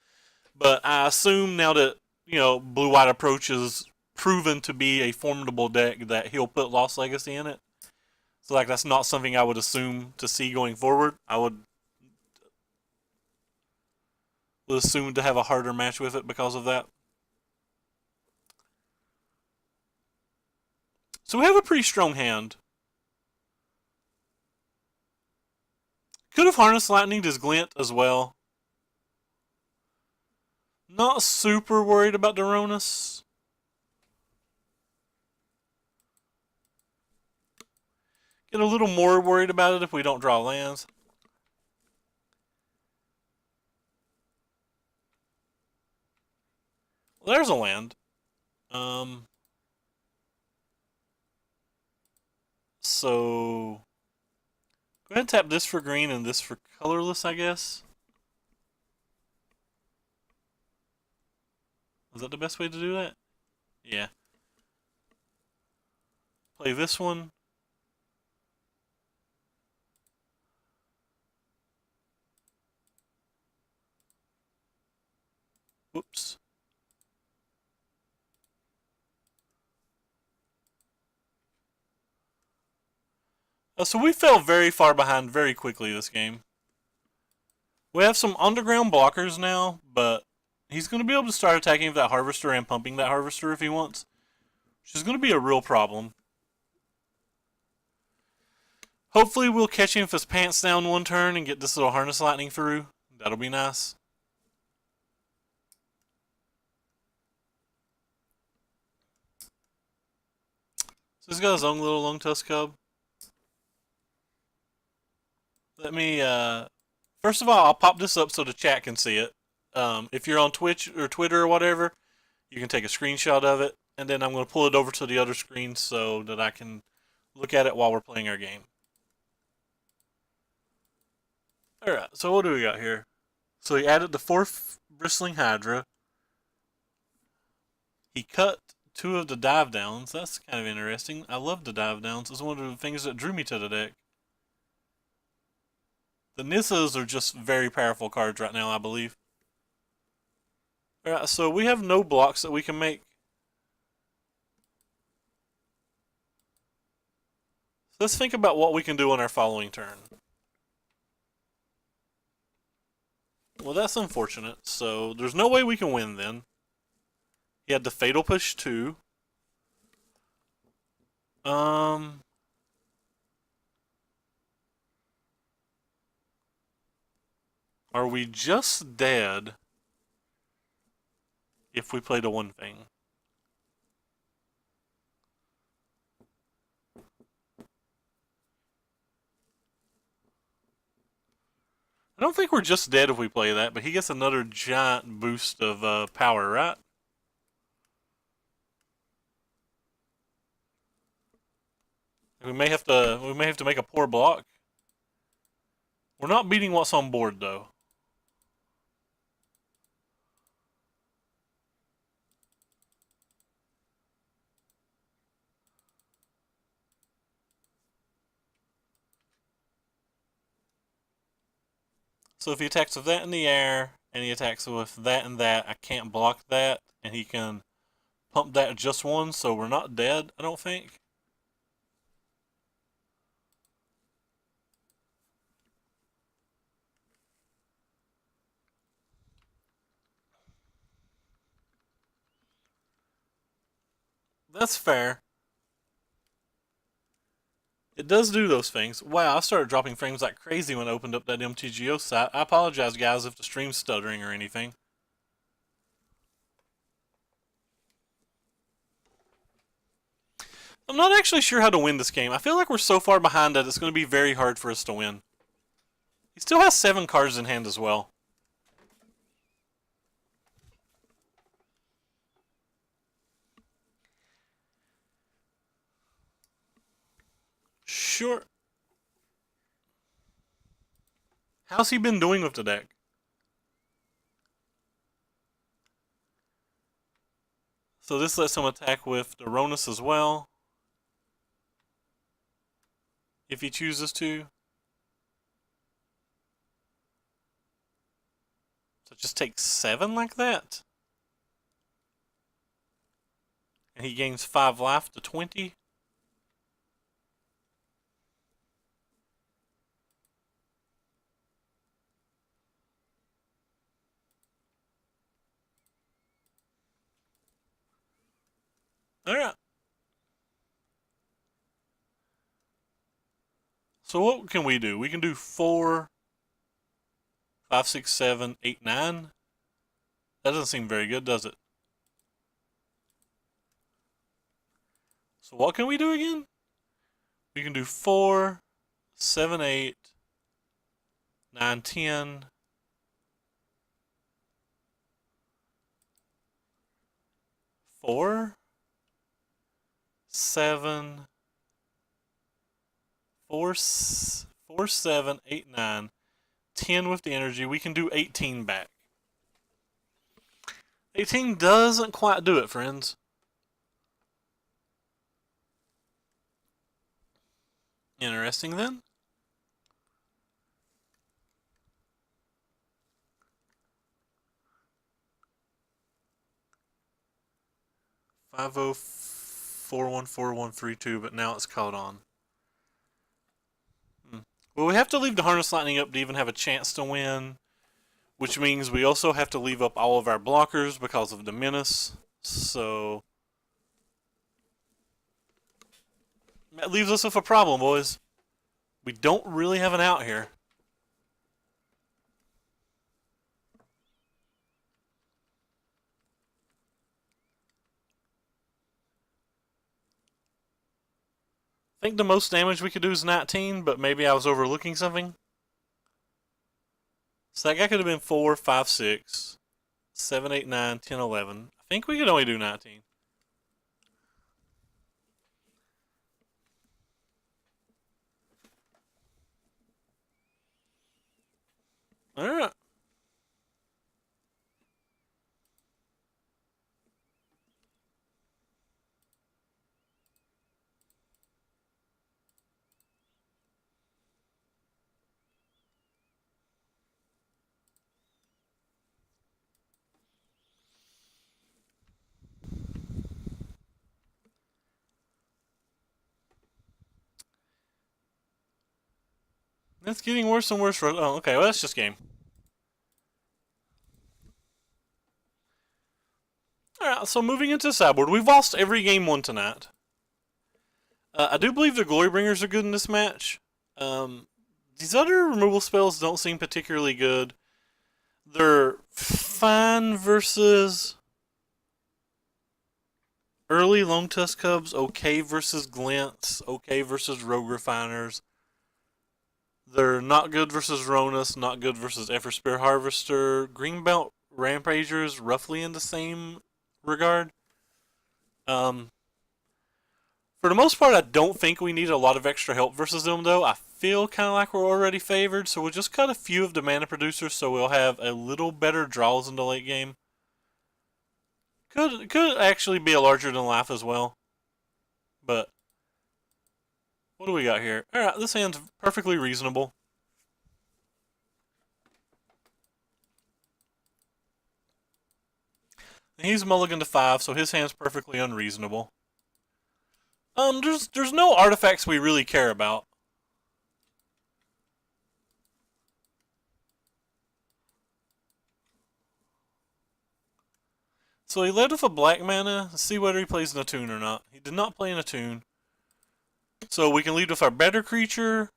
S1: But I assume now that Blue White Approach is proven to be a formidable deck that he'll put Lost Legacy in it. So like that's not something I would assume to see going forward. I would assume to have a harder match with it because of that. So we have a pretty strong hand. Could have Harness Lightninged his Glint as well. Not super worried about Daronis. Get a little more worried about it if we don't draw lands. Well, there's a land. So go ahead and tap this for green and this for colorless, I guess. Is that the best way to do that? Yeah. Play this one. Whoops. So we fell very far behind very quickly this game. We have some underground blockers now, but he's going to be able to start attacking with that Harvester and pumping that Harvester if he wants, which is going to be a real problem. Hopefully we'll catch him with his pants down one turn and get this little Harness Lightning through. That'll be nice. So he's got his own little Lone Tusk Cub. Let me, first of all, I'll pop this up so the chat can see it. If you're on Twitch or Twitter or whatever, You can take a screenshot of it, and then I'm going to pull it over to the other screen so that I can look at it while we're playing our game. Alright, so what do we got here? So he added the 4th Bristling Hydra. He cut 2 of the dive downs. That's kind of interesting. I love the dive downs. It's one of the things that drew me to the deck. The Nissas are just very powerful cards right now, I believe. Alright, so we have no blocks that we can make. So let's think about what we can do on our following turn. Well, that's unfortunate. So there's no way we can win then. He had the Fatal Push 2. Are we just dead if we play the one thing? I don't think we're just dead if we play that, but he gets another giant boost of power, right? We may have to make a poor block. We're not beating what's on board though. So if he attacks with that in the air, and he attacks with that and that, I can't block that, and he can pump that just once, so we're not dead, I don't think. That's fair. It does do those things. Wow, I started dropping frames like crazy when I opened up that MTGO site. I apologize, guys, if the stream's stuttering or anything. I'm not actually sure how to win this game. I feel like we're so far behind that it's going to be very hard for us to win. He still has 7 cards in hand as well. Sure. How's he been doing with the deck? So this lets him attack with the Ronus as well, if he chooses to. So it just takes 7 like that. And he gains 5 life to 20. Alright. So what can we do? We can do 4, 5, 6, 7, 8, 9. That doesn't seem very good, does it? So what can we do again? We can do 4, 7, 8, 9, 10. 4, 7, 4, 4, 7, 8, 9, 10 with the energy. We can do 18 back. 18 doesn't quite do it, friends. Interesting then. Five oh 414132, but now it's caught on. Well, we have to leave the Harness Lightning up to even have a chance to win, which means we also have to leave up all of our blockers because of the Menace. So that leaves us with a problem, boys. We don't really have an out here. I think the most damage we could do is 19, but maybe I was overlooking something. So that guy could have been 4, 5, 6, 7, 8, 9, 10, 11. I think we could only do 19. Alright. It's getting worse and worse for... Oh, okay. Well, that's just game. Alright, so moving into the sideboard. We've lost every game won tonight. I do believe the Glorybringers are good in this match. These other removal spells don't seem particularly good. They're fine versus early Long Tusk Cubs, okay versus Glints, okay versus Rogue Refiners. They're not good versus Ronus, not good versus Everspear Harvester. Greenbelt Rampagers, roughly in the same regard. For the most part, I don't think we need a lot of extra help versus them, though. I feel kind of like we're already favored, so we'll just cut a few of the mana producers so we'll have a little better draws in the late game. Could actually be a larger than life as well. But what do we got here? Alright, this hand's perfectly reasonable. And he's mulligan to 5, so his hand's perfectly unreasonable. There's no artifacts we really care about. So he led with a black mana. Let's see whether he plays in a tune or not. He did not play in a tune. So we can lead with our better creature,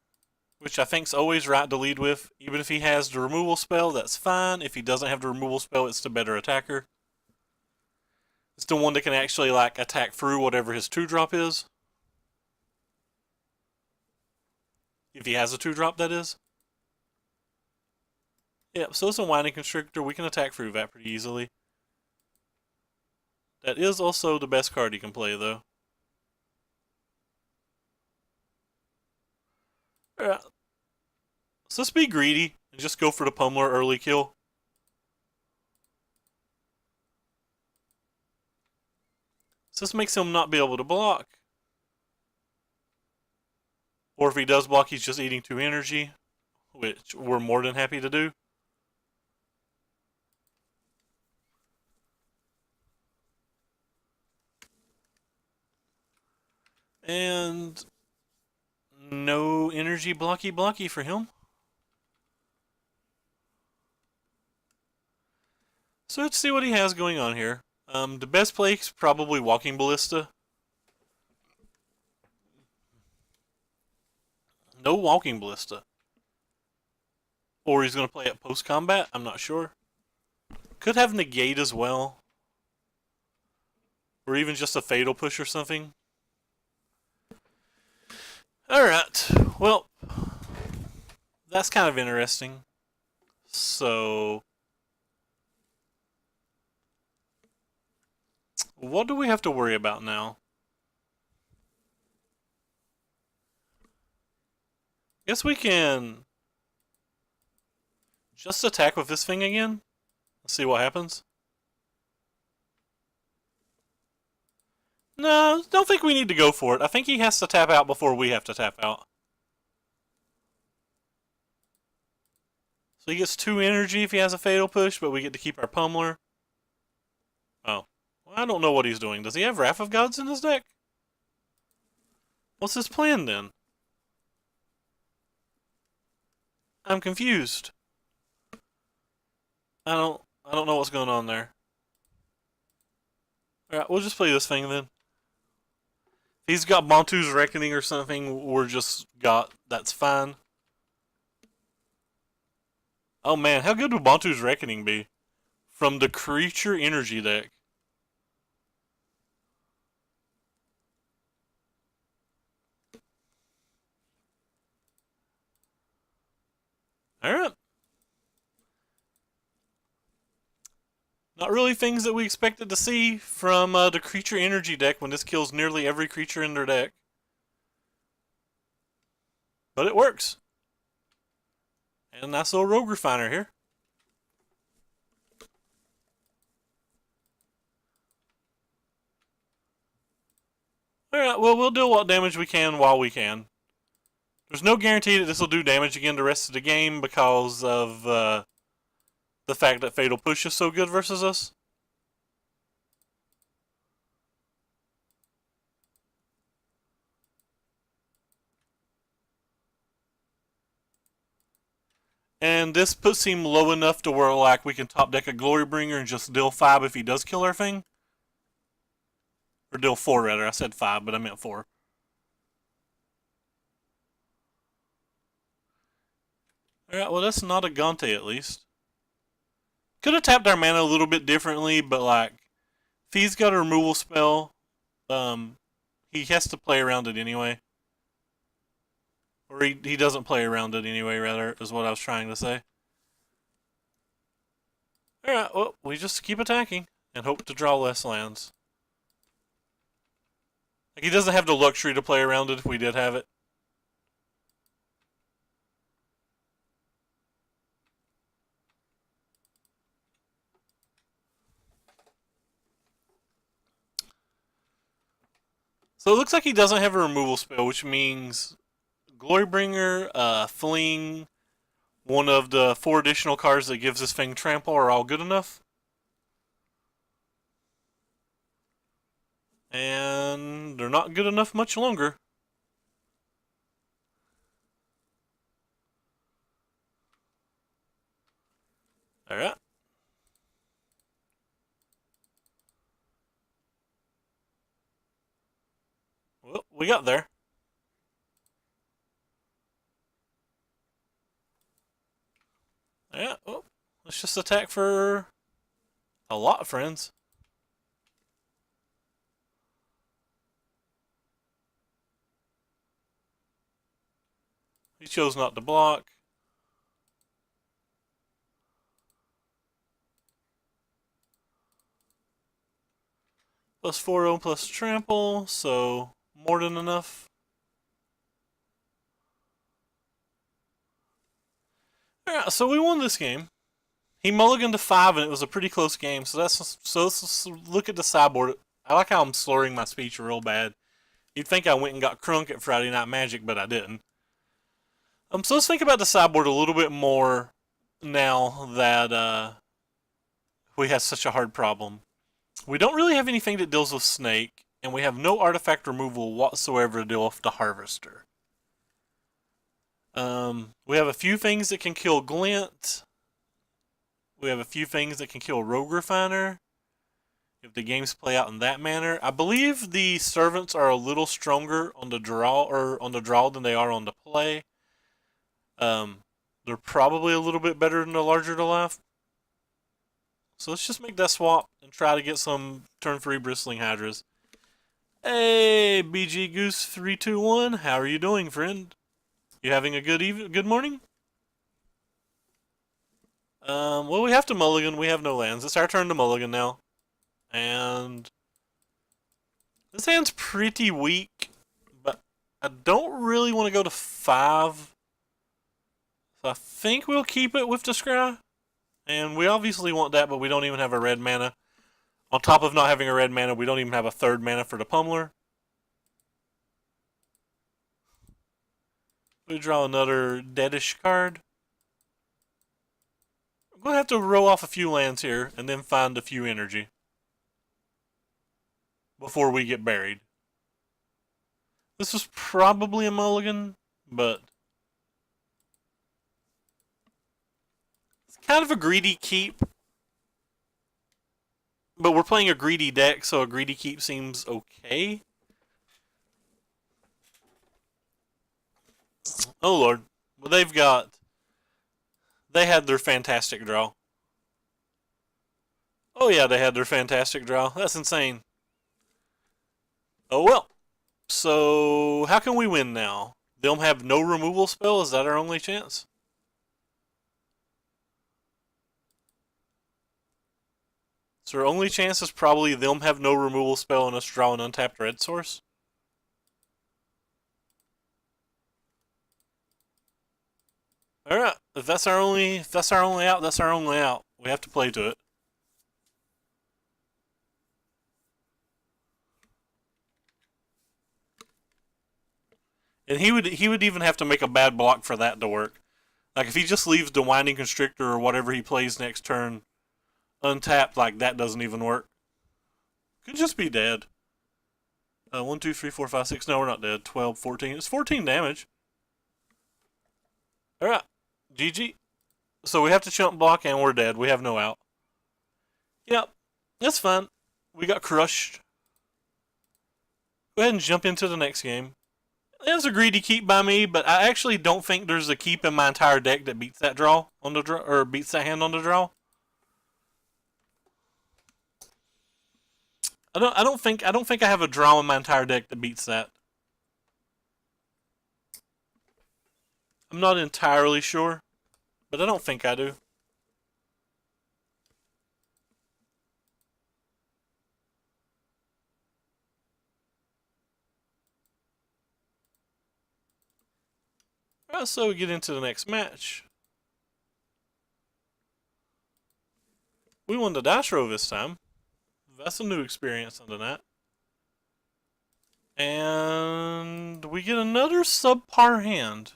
S1: which I think's always right to lead with. Even if he has the removal spell, that's fine. If he doesn't have the removal spell, it's the better attacker. It's the one that can actually like attack through whatever his 2-drop is. If he has a 2-drop, that is. Yep, so it's a Winding Constrictor. We can attack through that pretty easily. That is also the best card he can play, though. Alright. So let's be greedy and just go for the Pummeler early kill. So this makes him not be able to block. Or if he does block, he's just eating 2 energy, which we're more than happy to do. And no energy blocky for him. So let's see what he has going on here. The best play is probably Walking Ballista. No Walking Ballista. Or he's going to play it post-combat, I'm not sure. Could have Negate as well. Or even just a Fatal Push or something. Alright, well, that's kind of interesting. So, what do we have to worry about now? Guess we can just attack with this thing again. Let's see what happens. No, don't think we need to go for it. I think he has to tap out before we have to tap out. So he gets 2 energy if he has a Fatal Push, but we get to keep our Pummeler. Oh. Well, I don't know what he's doing. Does he have Wrath of Gods in his deck? What's his plan then? I'm confused. I don't know what's going on there. Alright, we'll just play this thing then. If he's got Bantu's Reckoning or something, we're just got... That's fine. Oh man, how good would Bantu's Reckoning be? From the Creature Energy deck. Alright. Not really things that we expected to see from the creature energy deck when this kills nearly every creature in their deck. But it works. And a nice little Rogue Refiner here. Alright, well, we'll do what damage we can while we can. There's no guarantee that this will do damage again the rest of the game because of the fact that Fatal Push is so good versus us. And this puts him low enough to where like we can top deck a Glorybringer and just deal 5 if he does kill our thing. Or deal 4 rather, I said 5 but I meant 4. Alright, well that's not a Gante at least. Could have tapped our mana a little bit differently, but like, if he's got a removal spell, he has to play around it anyway. Or he doesn't play around it anyway, rather, is what I was trying to say. Alright, well, we just keep attacking and hope to draw less lands. Like, he doesn't have the luxury to play around it if we did have it. So it looks like he doesn't have a removal spell, which means Glorybringer, Fling, one of the 4 additional cards that gives this thing Trample are all good enough. And they're not good enough much longer. Alright. Well, we got there. Yeah, well, let's just attack for a lot, friends. He chose not to block. Plus 4 plus trample, so more than enough. Alright, so we won this game. He mulliganed to 5 and it was a pretty close game, so let's look at the sideboard. I like how I'm slurring my speech real bad. You'd think I went and got crunk at Friday Night Magic, but I didn't. So let's think about the sideboard a little bit more now that we have such a hard problem. We don't really have anything that deals with Snake, and we have no artifact removal whatsoever to deal with the Harvester. We have a few things that can kill Glint. We have a few things that can kill Rogue Refiner if the games play out in that manner. I believe the Servants are a little stronger on the draw than they are on the play. They're probably a little bit better than the larger to life. So let's just make that swap and try to get some turn 3 Bristling Hydras. Hey, BG Goose 321, how are you doing, friend? You having a good morning? Well, we have to mulligan. We have no lands. It's our turn to mulligan now. And this hand's pretty weak, but I don't really want to go to 5. So I think we'll keep it with the Scry. And we obviously want that, but we don't even have a red mana. On top of not having a red mana, we don't even have a 3rd mana for the Pummeler. We draw another deadish card. I'm going to have to roll off a few lands here and then find a few energy before we get buried. This was probably a mulligan, but it's kind of a greedy keep. But we're playing a greedy deck, so a greedy keep seems okay. Oh lord. Well, they had their fantastic draw. Oh yeah, they had their fantastic draw. That's insane. Oh well. So, how can we win now? They'll have no removal spell? Is that our only chance? So our only chance is probably them have no removal spell and us draw an untapped red source. Alright, if that's our only out, that's our only out. We have to play to it. And he would even have to make a bad block for that to work. Like if he just leaves the Winding Constrictor or whatever he plays next turn untapped, like that doesn't even work. Could just be dead. 1, 2, 3, 4, 5, 6. No, we're not dead. 12, 14. It's 14 damage. Alright. GG. So we have to chump block and we're dead. We have no out. Yep. That's fine. We got crushed. Go ahead and jump into the next game. It was a greedy keep by me, but I actually don't think there's a keep in my entire deck that beats that draw on the draw, or beats that hand on the draw. I don't think I have a draw in my entire deck that beats that. I'm not entirely sure, but I don't think I do. Alright, so we get into the next match. We won the dice roll this time. That's a new experience on the net. And we get another subpar hand.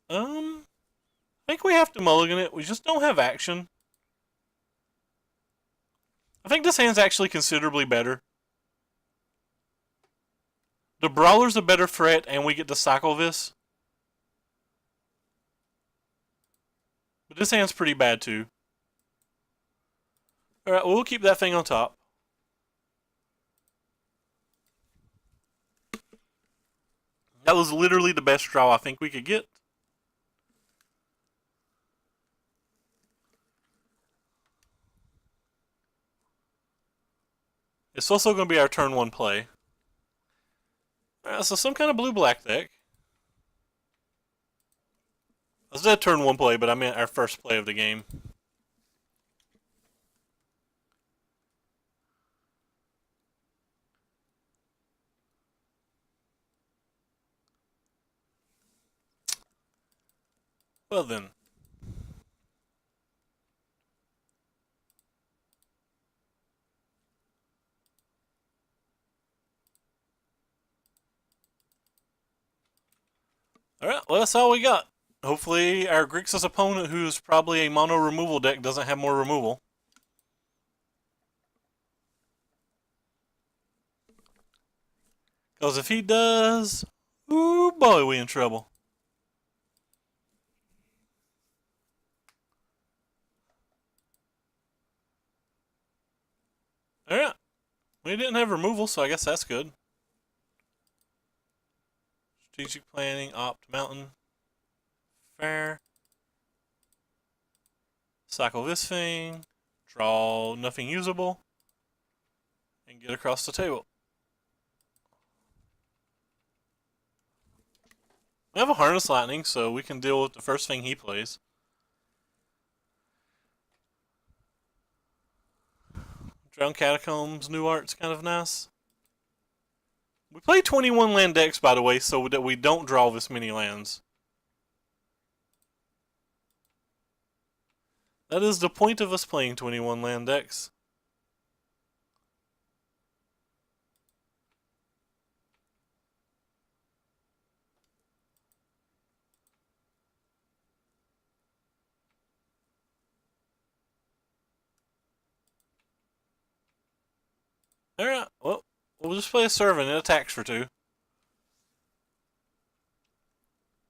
S1: I think we have to mulligan it. We just don't have action. I think this hand's actually considerably better. The Brawler's a better threat, and we get to cycle this. But this hand's pretty bad, too. Alright, well, we'll keep that thing on top. That was literally the best draw I think we could get. It's also going to be our turn 1 play. Alright, so some kind of blue-black deck. I said turn 1 play, but I meant our first play of the game. Well then. Alright, well that's all we got. Hopefully our Grixis opponent, who's probably a mono removal deck, doesn't have more removal. Because if he does, ooh boy, we in trouble. Alright. We didn't have removal, so I guess that's good. Strategic planning, opt, mountain. Fair. Cycle this thing. Draw nothing usable. And get across the table. We have a Harness Lightning, so we can deal with the first thing he plays. Drowned Catacombs, New Art's kind of nice. We play 21 land decks, by the way, so that we don't draw this many lands. That is the point of us playing 21 land decks. Alright, well, we'll just play a Servant. It attacks for 2.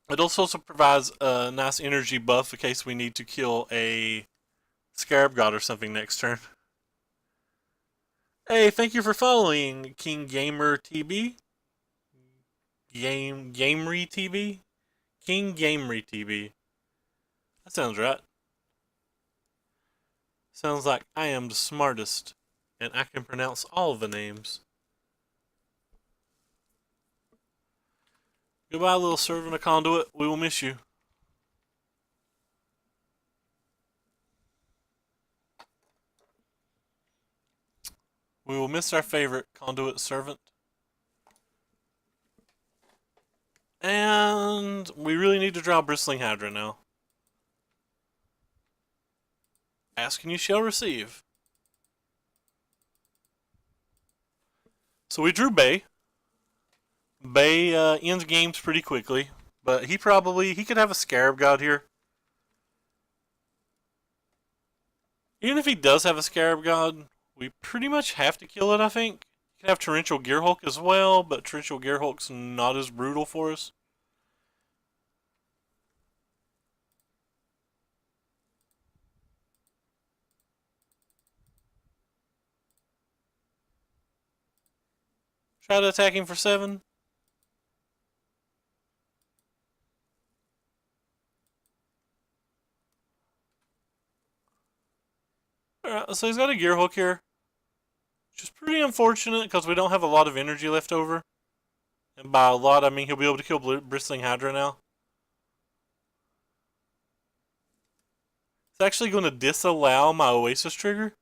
S1: It also provides a nice energy buff in case we need to kill a Scarab God or something next turn. Hey, thank you for following King Gamer TB. Gamery TB? King Gamery TB. That sounds right. Sounds like I am the smartest, and I can pronounce all of the names. Goodbye, little servant of Conduit. We will miss you. We will miss our favorite conduit servant. And we really need to draw Bristling Hydra now. Ask and you shall receive. So we drew Bay. Bay ends games pretty quickly, but he could have a Scarab God here. Even if he does have a Scarab God, we pretty much have to kill it, I think. He could have Torrential Gearhulk as well, but Torrential Gearhulk's not as brutal for us. Try to attack him for 7. Alright, so he's got a Gearhulk here. Which is pretty unfortunate because we don't have a lot of energy left over. And by a lot, I mean he'll be able to kill Bristling Hydra now. It's actually going to disallow my Oasis trigger.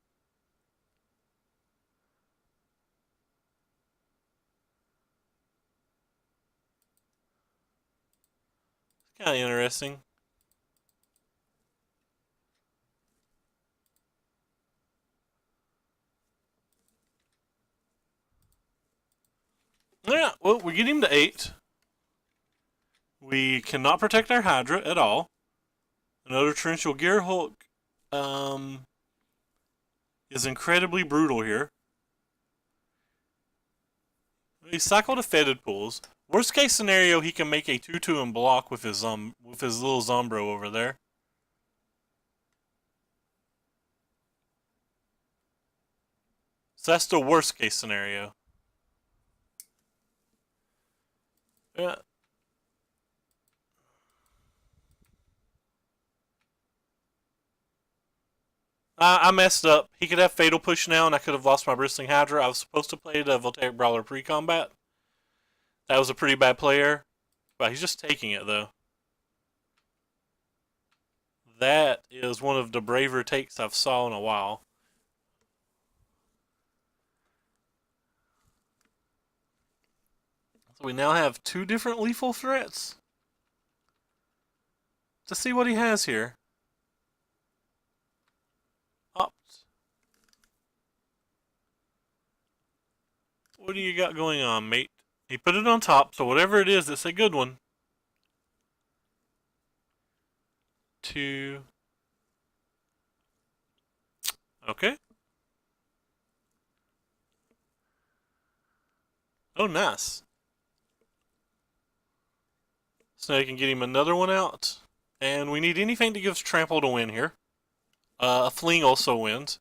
S1: It's kind of interesting. Yeah, well, we get him to 8. We cannot protect our Hydra at all. Another Torrential Gearhulk is incredibly brutal here. He cycled a Fetid Pools. Worst case scenario, he can make a 2/2 and block with his little Zombro over there. So that's the worst case scenario. Yeah. I messed up. He could have Fatal Push now, and I could have lost my Bristling Hydra. I was supposed to play the Voltaic Brawler pre-combat. That was a pretty bad player. But he's just taking it, though. That is one of the braver takes I've saw in a while. So we now have 2 different lethal threats. To see what he has here. Opt. What do you got going on, mate? He put it on top, so whatever it is, it's a good one. 2. Okay. Oh, nice. So now you can get him another one out. And we need anything that gives Trample to win here. A Fling also wins.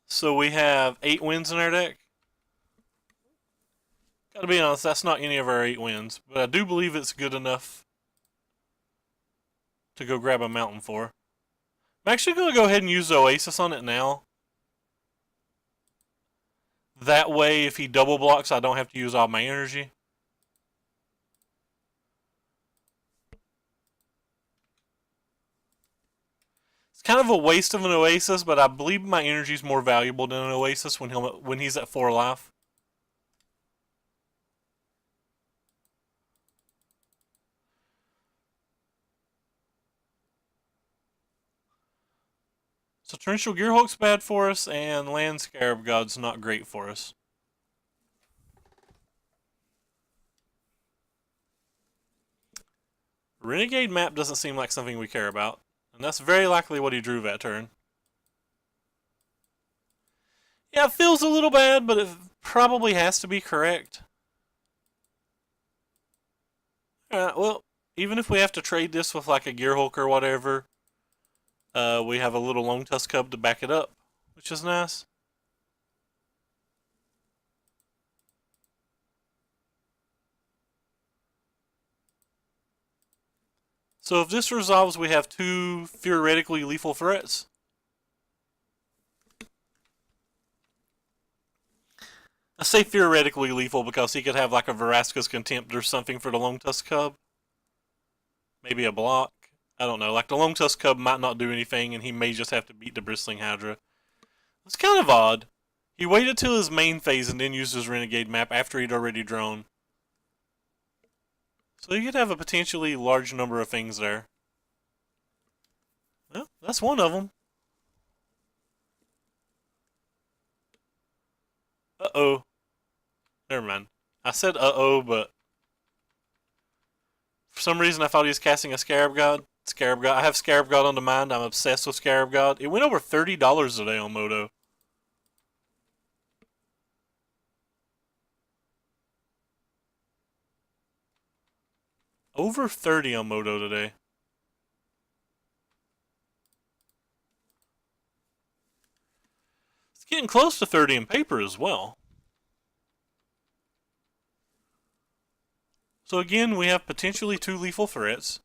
S1: So we have 8 wins in our deck. Gotta be honest, that's not any of our 8 wins. But I do believe it's good enough to go grab a mountain for. I'm actually going to go ahead and use the Oasis on it now. That way, if he double blocks, I don't have to use all my energy. It's kind of a waste of an Oasis, but I believe my energy is more valuable than an Oasis when he's at 4 life. So Torrential Gearhulk's bad for us, and Land Scarab God's not great for us. Renegade map doesn't seem like something we care about, and that's very likely what he drew that turn. Yeah, it feels a little bad, but it probably has to be correct. Alright, well, even if we have to trade this with like a Gearhulk or whatever, we have a little Lone Tusk Cub to back it up, which is nice. So if this resolves, we have 2 theoretically lethal threats. I say theoretically lethal because he could have like a Veraska's Contempt or something for the Lone Tusk Cub. Maybe a block. I don't know. Like the Long Tusk Cub might not do anything, and he may just have to beat the Bristling Hydra. It's kind of odd. He waited till his main phase and then used his Renegade map after he'd already drawn. So you could have a potentially large number of things there. Well, that's one of them. Uh-oh. Never mind. I said uh-oh, but for some reason I thought he was casting a Scarab God. Scarab God. I have Scarab God on the mind. I'm obsessed with Scarab God. It went over $30 today on Moto. Over 30 on Moto today. It's getting close to 30 in paper as well. So again, we have potentially 2 lethal threats.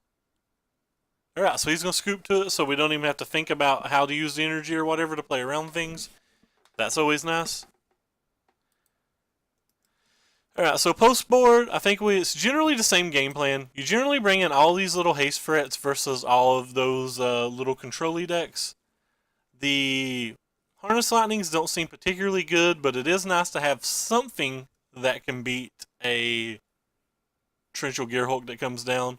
S1: Alright, so he's going to scoop to it so we don't even have to think about how to use the energy or whatever to play around things. That's always nice. Alright, so post board, I think it's generally the same game plan. You generally bring in all these little haste threats versus all of those little control-y decks. The Harness Lightnings don't seem particularly good, but it is nice to have something that can beat a Torrential Gearhulk that comes down.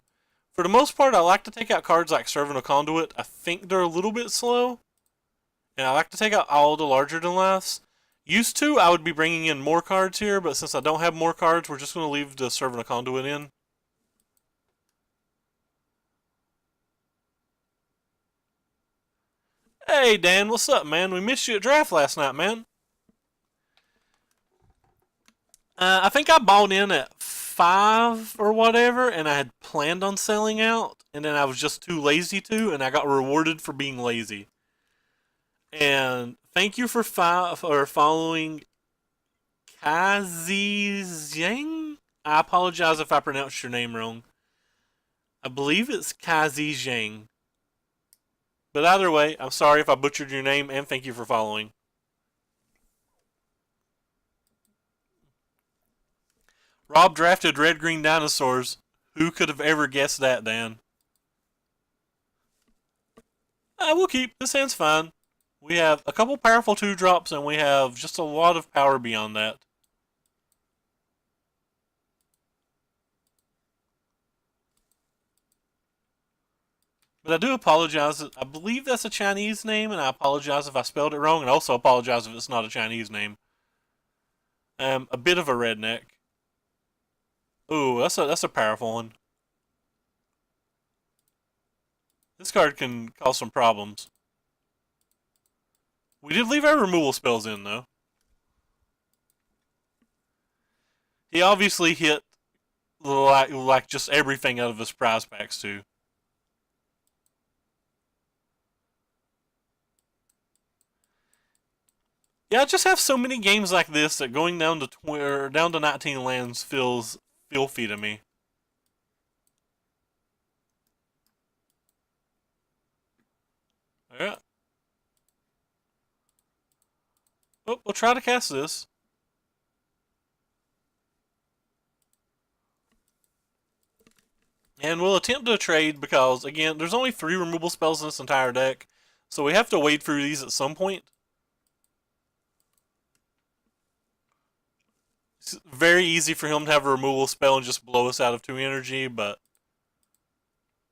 S1: For the most part, I like to take out cards like Servant of Conduit. I think they're a little bit slow. And I like to take out all the larger than lifes. Used to, I would be bringing in more cards here, but since I don't have more cards, we're just going to leave the Servant of Conduit in. Hey, Dan, what's up, man? We missed you at draft last night, man. I think I bought in at 5 or whatever, and I had planned on selling out, and then I was just too lazy to, and I got rewarded for being lazy. And thank you for following Kazi I apologize if I pronounced your name wrong. I believe it's Kazi Zhang. But either way, I'm sorry if I butchered your name, and thank you for following. Rob drafted red green dinosaurs. Who could have ever guessed that, Dan? We'll keep. This hand's fine. We have a couple powerful 2-drops, and we have just a lot of power beyond that. But I do apologize. I believe that's a Chinese name, and I apologize if I spelled it wrong, and also apologize if it's not a Chinese name. A bit of a redneck. Ooh, that's a powerful one. This card can cause some problems. We did leave our removal spells in, though. He obviously hit like just everything out of his prize packs, too. Yeah, I just have so many games like this that going down to 19 lands feels filthy to me. Alright. Oh, we'll try to cast this. And we'll attempt to trade because, again, there's only 3 removal spells in this entire deck. So we have to wade through these at some point. It's very easy for him to have a removal spell and just blow us out of 2 energy, but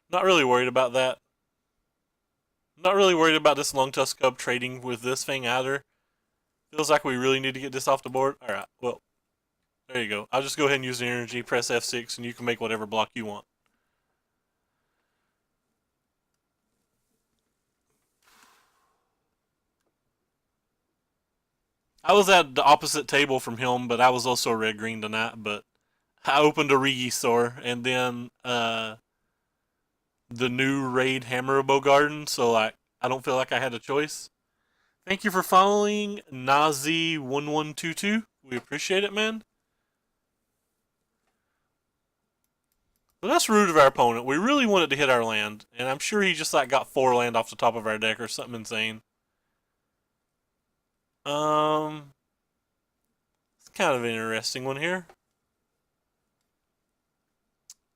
S1: not really worried about that. Not really worried about this Long Tusk Cub trading with this thing either. Feels like we really need to get this off the board. Alright, well, there you go. I'll just go ahead and use the energy, press F6, and you can make whatever block you want. I was at the opposite table from him, but I was also red-green tonight, but I opened a Regisaur, and then the new raid Hammerbow Garden, so like I don't feel like I had a choice. Thank you for following Nazi1122. We appreciate it, man. But that's rude of our opponent. We really wanted to hit our land, and I'm sure he just like got 4 land off the top of our deck or something insane. It's kind of an interesting one here.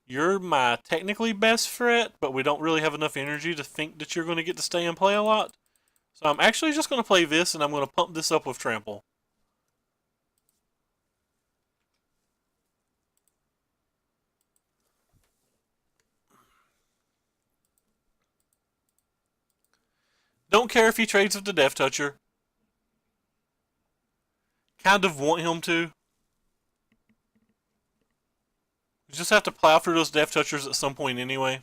S1: You're my technically best threat, but we don't really have enough energy to think that you're going to get to stay and play a lot. So I'm actually just going to play this, and I'm going to pump this up with Trample. Don't care if he trades with the Death Toucher. Kind of want him to. We just have to plow through those Death Touchers at some point anyway.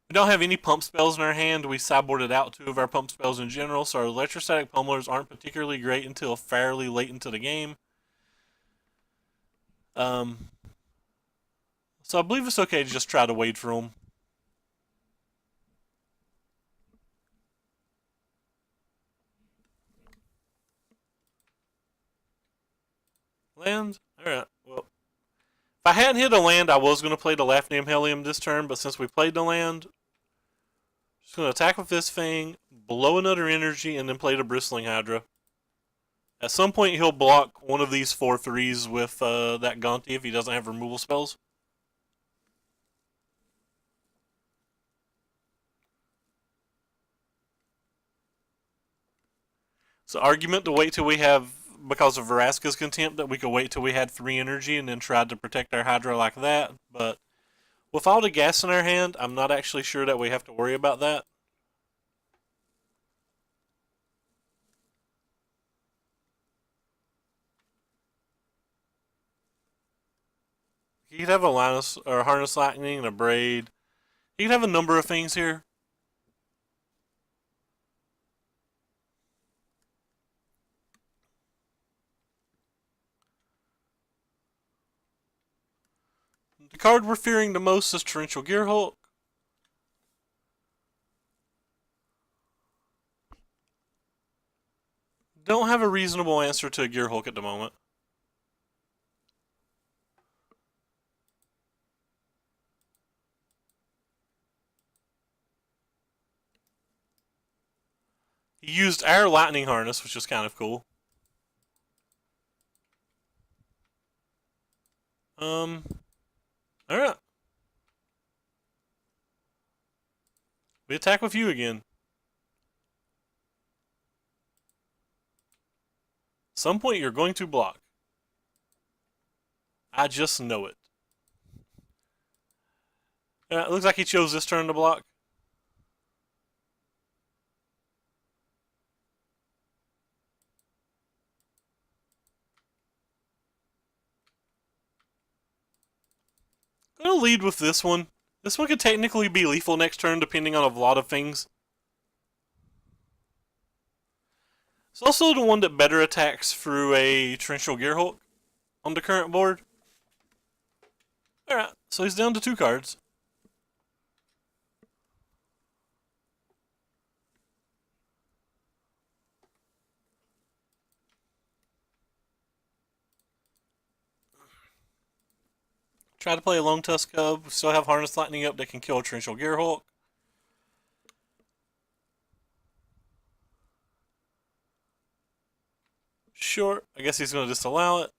S1: We don't have any pump spells in our hand. We sideboarded out 2 of our pump spells in general, so our Electrostatic Pummelers aren't particularly great until fairly late into the game. So I believe it's okay to just try to wade through them. Land? Alright, well. If I hadn't hit a land, I was going to play the Lafnium Helium this turn, but since we played the land, I'm just going to attack with this thing, blow another energy, and then play the Bristling Hydra. At some point, he'll block one of these 4/3s with that Gonti if he doesn't have removal spells. So argument to wait till we have, because of Vraska's Contempt, that we could wait till we had 3 energy and then tried to protect our Hydra like that. But with all the gas in our hand, I'm not actually sure that we have to worry about that. He could have a Linus or Harness Lightning and a Braid. He could have a number of things here. The card we're fearing the most is Torrential Gearhulk. Don't have a reasonable answer to a Gearhulk at the moment. He used our Lightning Harness, which is kind of cool. Alright. We attack with you again. At some point you're going to block. I just know it. It looks like he chose this turn to block. I'm going to lead with this one. This one could technically be lethal next turn depending on a lot of things. It's also the one that better attacks through a Torrential Gearhulk on the current board. Alright, so he's down to 2 cards. Try to play a Lone Tusk Cub. We still have Harness Lightning up that can kill a Torrential Gearhulk. Sure, I guess he's going to disallow it.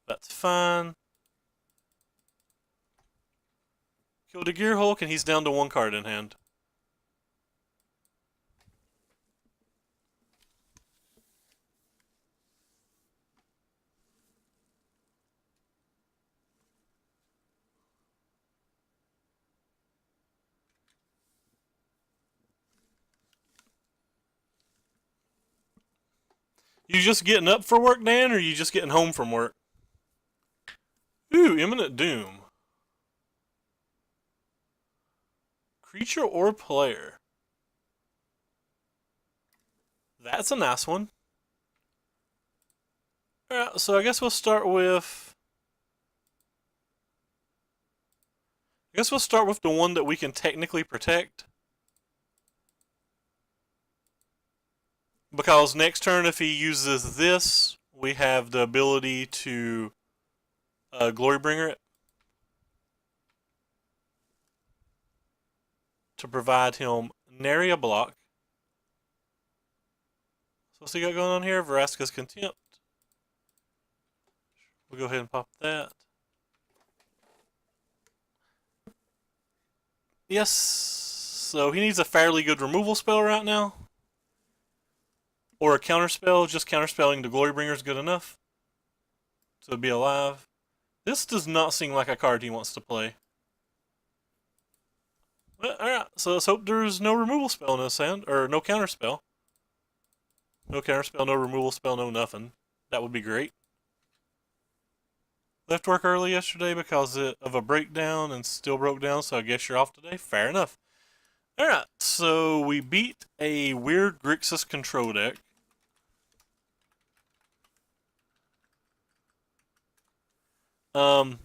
S1: That's fine. Killed a Gearhulk and he's down to 1 card in hand. You just getting up for work, Dan, or you just getting home from work? Ooh, Imminent Doom. Creature or player. That's a nice one. Alright, so I guess we'll start with... the one that we can technically protect. Because next turn, if he uses this, we have the ability to Glorybringer it. To provide him nary a block. So what's he got going on here? Vraska's Contempt. We'll go ahead and pop that. Yes. So he needs a fairly good removal spell right now. Or a counterspell. Just counterspelling the Glorybringer is good enough to be alive. This does not seem like a card he wants to play. Well, alright, so let's hope there's no removal spell in his hand. Or no counterspell. No counterspell, no removal spell, no nothing. That would be great. Left work early yesterday because of a breakdown and still broke down, so I guess you're off today. Fair enough. Alright, so we beat a weird Grixis control deck. I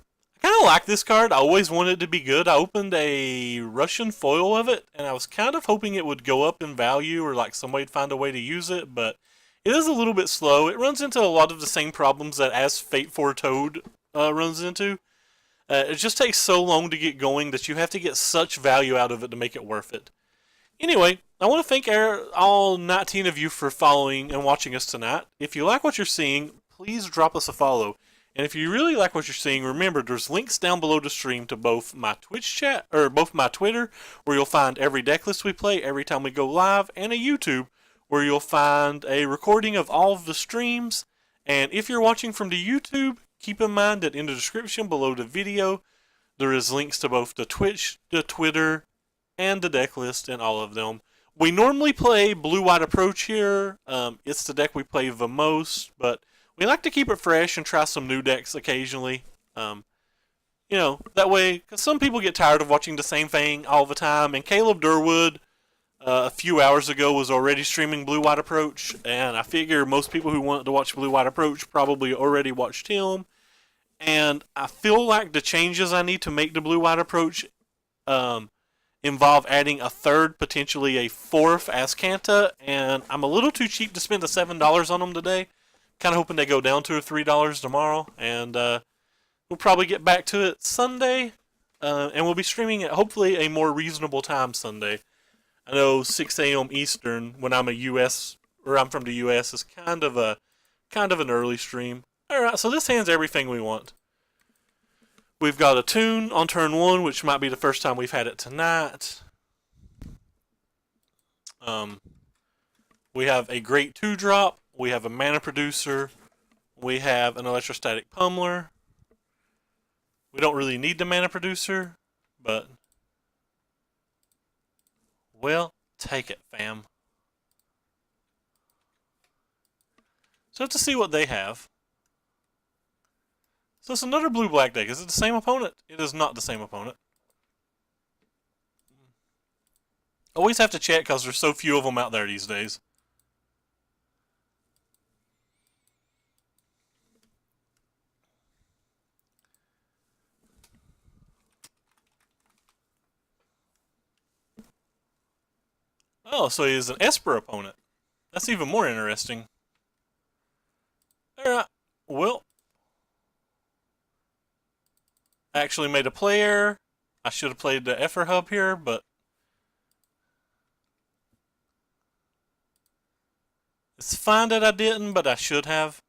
S1: kind of like this card. I always wanted it to be good. I opened a Russian foil of it, and I was kind of hoping it would go up in value or like somebody'd find a way to use it, but it is a little bit slow. It runs into a lot of the same problems that As Fate Foretold runs into. It just takes so long to get going that you have to get such value out of it to make it worth it. Anyway, I want to thank all 19 of you for following and watching us tonight. If you like what you're seeing, please drop us a follow. And if you really like what you're seeing, remember there's links down below the stream to both my Twitch chat or both my Twitter, where you'll find every deck list we play every time we go live, and a YouTube where you'll find a recording of all of the streams. And if you're watching from the YouTube, keep in mind that in the description below the video, there is links to both the Twitch, the Twitter, and the deck list and all of them. We normally play Blue-White Approach here. It's the deck we play the most, but we like to keep it fresh and try some new decks occasionally. That way, because some people get tired of watching the same thing all the time. And Caleb Durwood, a few hours ago, was already streaming Blue-White Approach, and I figure most people who want to watch Blue-White Approach probably already watched him. And I feel like the changes I need to make to Blue-White Approach involve adding a third, potentially a fourth Azcanta, and I'm a little too cheap to spend the $7 on them today. Kind of hoping they go down to $3 tomorrow, and we'll probably get back to it Sunday, and we'll be streaming at hopefully a more reasonable time Sunday. I know 6 a.m. Eastern when I'm I'm from the US is kind of an early stream. All right, so this hand's everything we want. We've got a Tune on turn 1, which might be the first time we've had it tonight. We have a great 2-drop. We have a Mana Producer. We have an Electrostatic Pummeler. We don't really need the Mana Producer, but well, take it, fam. So let's see what they have. So it's another blue-black deck. Is it the same opponent? It is not the same opponent. Always have to check because there's so few of them out there these days. Oh, so he is an Esper opponent. That's even more interesting. Alright, well. I actually made a player. I should have played the Effer Hub here, but it's fine that I didn't, but I should have.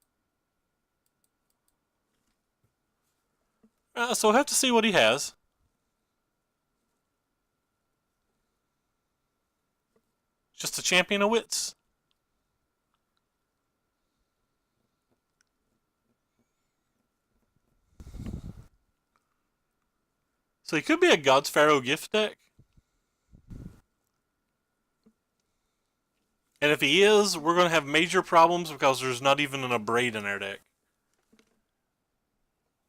S1: So we'll have to see what he has. Just a champion of wits. So he could be a God's Pharaoh gift deck. And if he is, we're going to have major problems because there's not even an Abrade in our deck.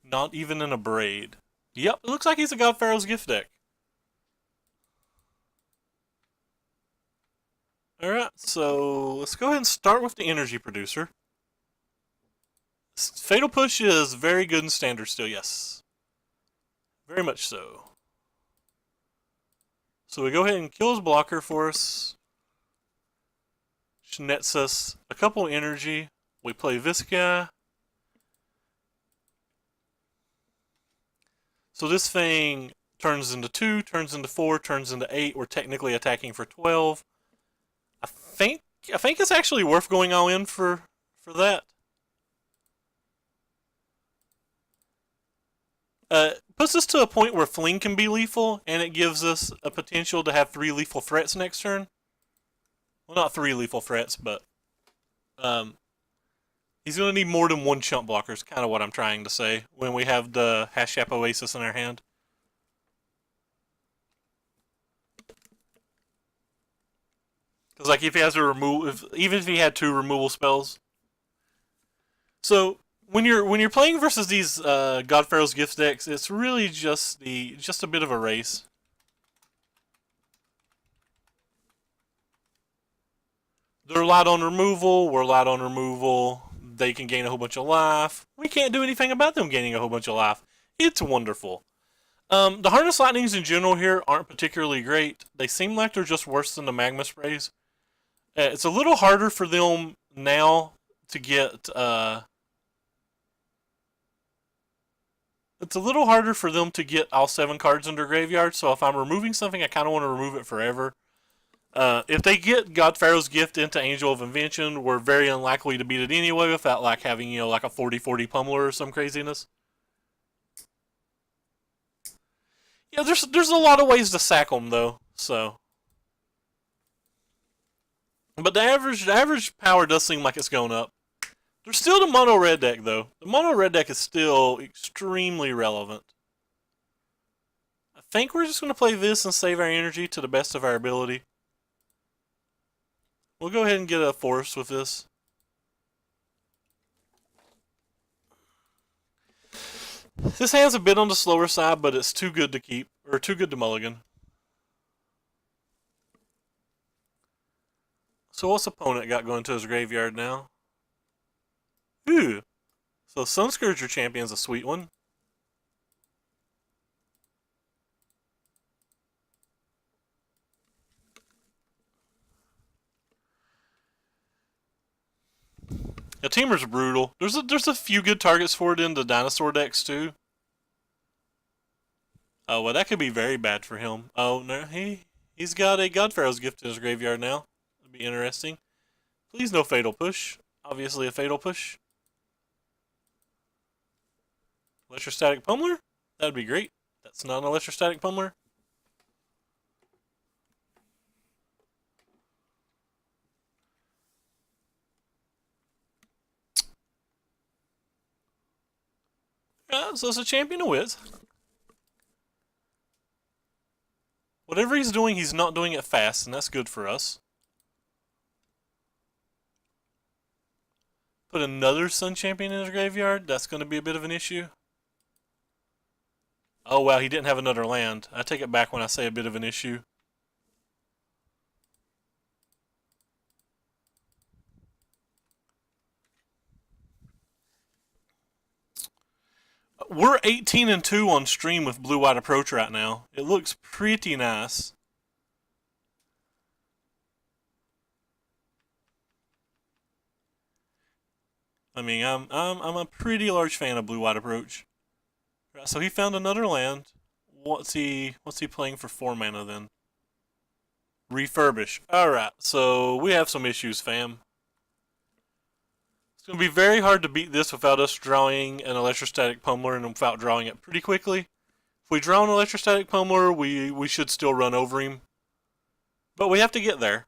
S1: Not even an Abrade. Yep, it looks like he's a God Pharaoh's gift deck. Alright, so let's go ahead and start with the Energy Producer. Fatal Push is very good in Standard still, yes. Very much so. So we go ahead and kill his blocker for us. Which nets us a couple energy. We play this guy. So this thing turns into 2, turns into 4, turns into 8. We're technically attacking for 12. I think it's actually worth going all in for that. Puts us to a point where Fling can be lethal, and it gives us a potential to have 3 lethal threats next turn. Well, not 3 lethal threats, but um, he's going to need more than 1 chump blocker, is kind of what I'm trying to say, when we have the Hashap Oasis in our hand. Because, like, if he has a even if he had 2 removal spells. So, when you're playing versus these God Pharaoh's Gift decks, it's really just a bit of a race. They're light on removal. We're light on removal. They can gain a whole bunch of life. We can't do anything about them gaining a whole bunch of life. It's wonderful. The Harness Lightnings in general here aren't particularly great. They seem like they're just worse than the Magma Sprays. It's a little harder for them now to get. It's a little harder for them to get all 7 cards under graveyard. So if I'm removing something, I kind of want to remove it forever. If they get God Pharaoh's Gift into Angel of Invention, we're very unlikely to beat it anyway without like having, like a 40-40 Pummeler or some craziness. Yeah, there's a lot of ways to sack them though. So, but the average power does seem like it's going up. There's still the mono red deck though. The mono red deck is still extremely relevant. I think we're just going to play this and save our energy to the best of our ability. We'll go ahead and get a forest with this. This hand's a bit on the slower side, but it's too good to keep, or too good to mulligan. So what's opponent got going to his graveyard now? Ooh. So Sunscourger Champion's a sweet one. Yeah, Teamer's brutal. There's a few good targets for it in the dinosaur decks too. Oh well, that could be very bad for him. Oh no, he's got a God Pharaoh's Gift in his graveyard now. That'd be interesting. Please no fatal push. Obviously a fatal push. Electrostatic Pummeler? That'd be great. That's not an Electrostatic Pummeler. So it's a Champion of Wits. Whatever he's doing, he's not doing it fast, and that's good for us. Put another Sun Champion in his graveyard. That's going to be a bit of an issue. Oh, wow, he didn't have another land. I take it back when I say a bit of an issue. We're 18-2 on stream with Blue White Approach right now. It looks pretty nice. I mean, I'm a pretty large fan of Blue White Approach. Right, so he found another land. What's he playing for 4 mana then? Refurbish. Alright, so we have some issues, fam. It's going to be very hard to beat this without us drawing an Electrostatic Pummeler and without drawing it pretty quickly. If we draw an Electrostatic Pummeler, we should still run over him. But we have to get there.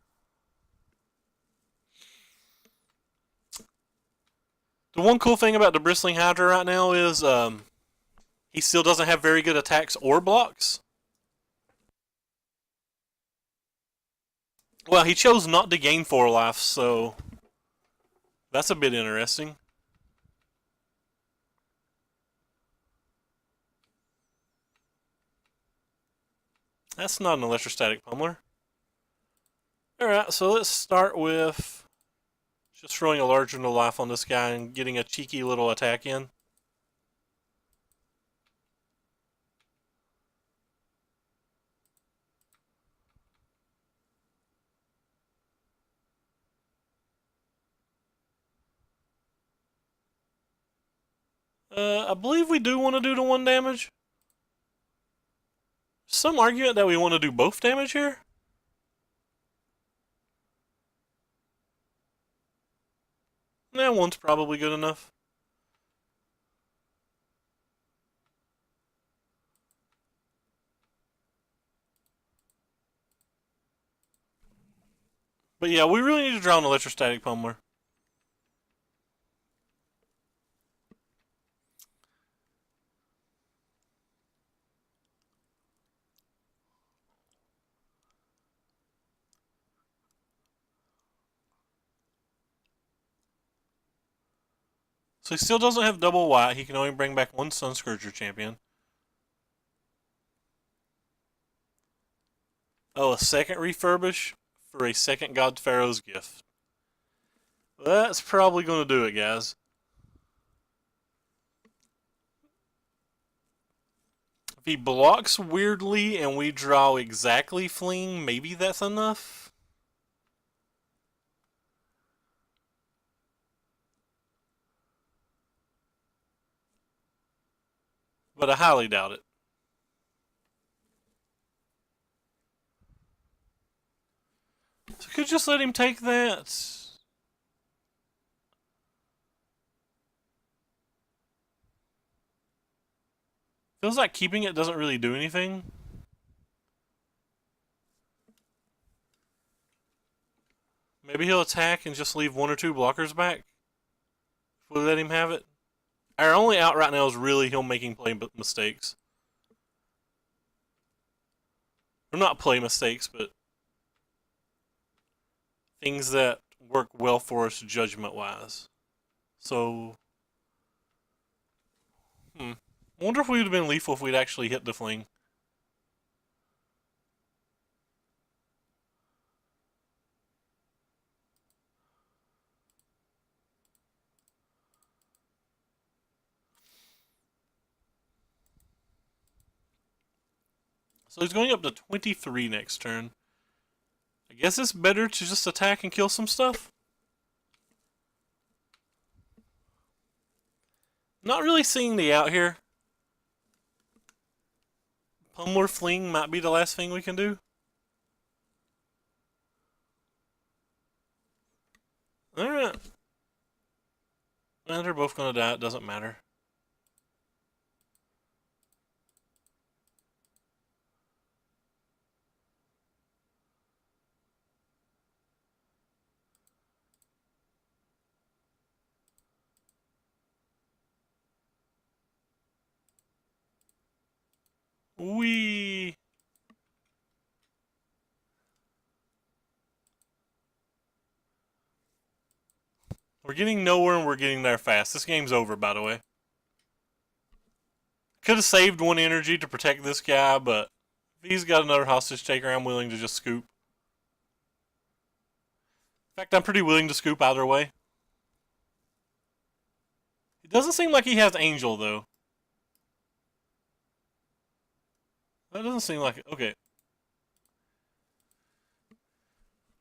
S1: The one cool thing about the Bristling Hydra right now is he still doesn't have very good attacks or blocks. Well, he chose not to gain 4 life, so that's a bit interesting. That's not an Electrostatic Pummeler. Alright, so let's start with just throwing a larger no life on this guy and getting a cheeky little attack in. I believe we do want to do the 1 damage. Some argument that we want to do both damage here. Nah, 1's probably good enough. But yeah, we really need to draw an Electrostatic Pummeler. So he still doesn't have double white. He can only bring back one Sun Scourger champion. Oh, a second refurbish for a second God Pharaoh's gift. That's probably going to do it, guys. If he blocks weirdly and we draw exactly Fling, maybe that's enough. But I highly doubt it. So could just let him take that. Feels like keeping it doesn't really do anything. Maybe he'll attack and just leave one or two blockers back. If we let him have it. Our only out right now is really him making play mistakes. Or not play mistakes, but things that work well for us judgment-wise. So, I wonder if we would have been lethal if we'd actually hit the Fling. So he's going up to 23 next turn. I guess it's better to just attack and kill some stuff. Not really seeing the out here. Pummeler Fling might be the last thing we can do. Alright. And they're both going to die. It doesn't matter. Wee. We're getting nowhere and we're getting there fast. This game's over, by the way. Could have saved one energy to protect this guy, but if he's got another hostage taker, I'm willing to just scoop. In fact, I'm pretty willing to scoop either way. It doesn't seem like he has Angel, though. That doesn't seem like it. Okay.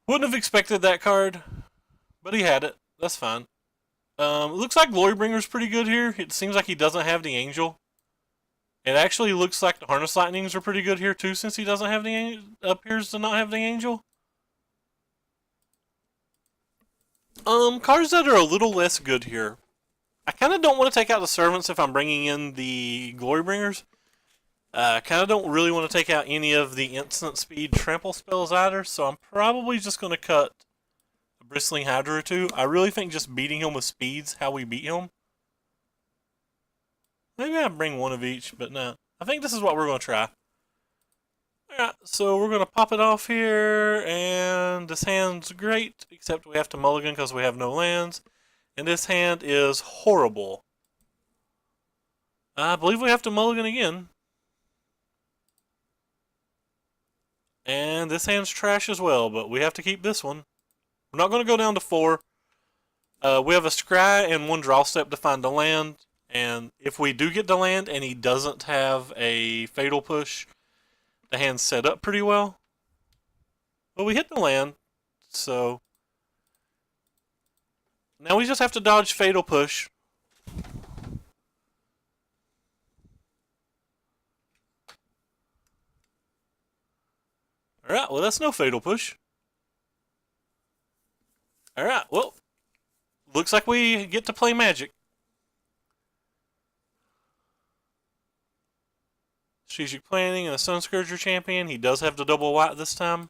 S1: Wouldn't have expected that card, but he had it. That's fine. It looks like Glorybringer's pretty good here. It seems like he doesn't have the Angel. It actually looks like the Harness Lightnings are pretty good here too, since he doesn't have the appears to not have the Angel. Cards that are a little less good here. I kind of don't want to take out the Servants if I'm bringing in the Glorybringers. I kind of don't really want to take out any of the instant speed trample spells either, so I'm probably just going to cut a Bristling Hydra or two. I really think just beating him with speed's how we beat him. Maybe I bring one of each, but no. I think this is what we're going to try. Alright, so we're going to pop it off here, and this hand's great, except we have to mulligan because we have no lands. And this hand is horrible. I believe we have to mulligan again. And this hand's trash as well, but we have to keep this one. We're not going to go down to 4. We have a scry and one draw step to find the land. And if we do get the land and he doesn't have a fatal push, the hand's set up pretty well. But we hit the land, so now we just have to dodge fatal push. Alright, well that's no fatal push. Alright, well, looks like we get to play Magic. Strategic planning and a Sun Scourger champion. He does have the double white this time.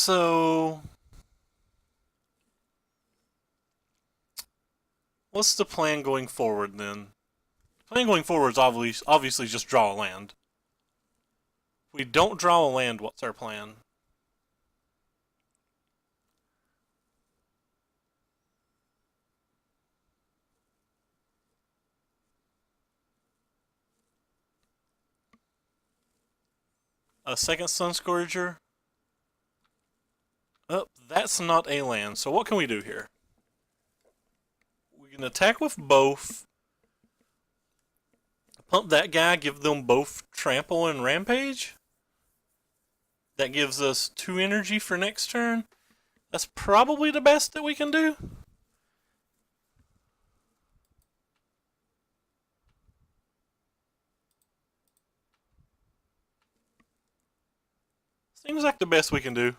S1: so what's the plan going forward then? The plan going forward is obviously just draw a land. If we don't draw a land, what's our plan? A second Sun Scourger? Oh, that's not a land. So what can we do here? We can attack with both. Pump that guy, give them both Trample and Rampage. That gives us 2 energy for next turn. That's probably the best that we can do. Seems like the best we can do.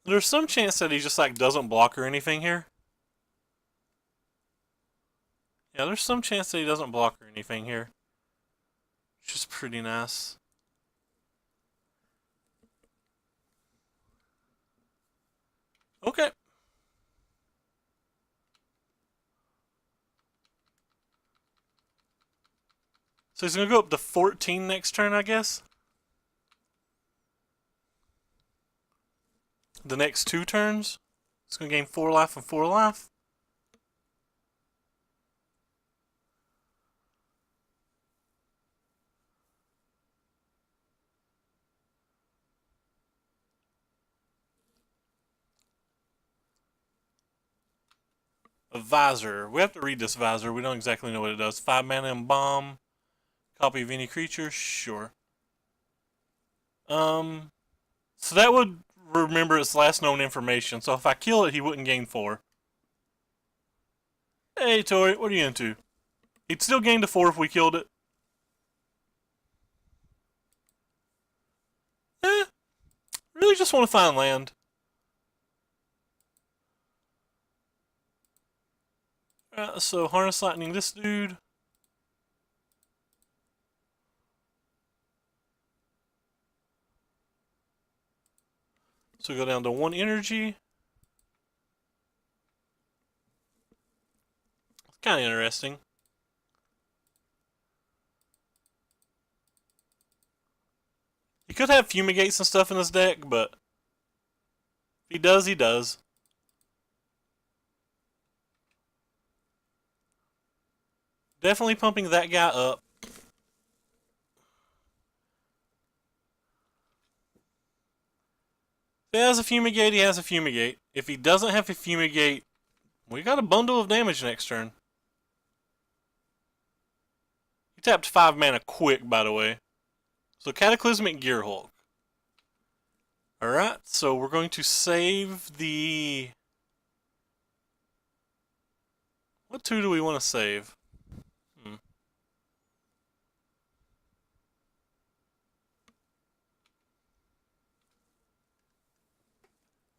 S1: There's some chance that he just like doesn't block or anything here. Yeah, there's some chance that he doesn't block or anything here. Which is pretty nice. Okay. So he's going to go up to 14 next turn, I guess. The next 2 turns. He's going to gain 4 life and 4 life. A Visor. We have to read this Visor. We don't exactly know what it does. 5 mana and bomb. Copy of any creature. Sure. So that would remember its last known information. So if I kill it, he wouldn't gain 4. Hey, Tori, what are you into? He'd still gain the 4 if we killed it. Really just want to find land. So Harness Lightning this dude. So go down to 1 energy. It's kind of interesting. He could have Fumigates and stuff in his deck, but if he does, he does. Definitely pumping that guy up. If he has a Fumigate, he has a Fumigate. If he doesn't have a Fumigate, we got a bundle of damage next turn. He tapped 5 mana quick, by the way. So Cataclysmic Gearhulk. Alright, so we're going to save the... What 2 do we want to save?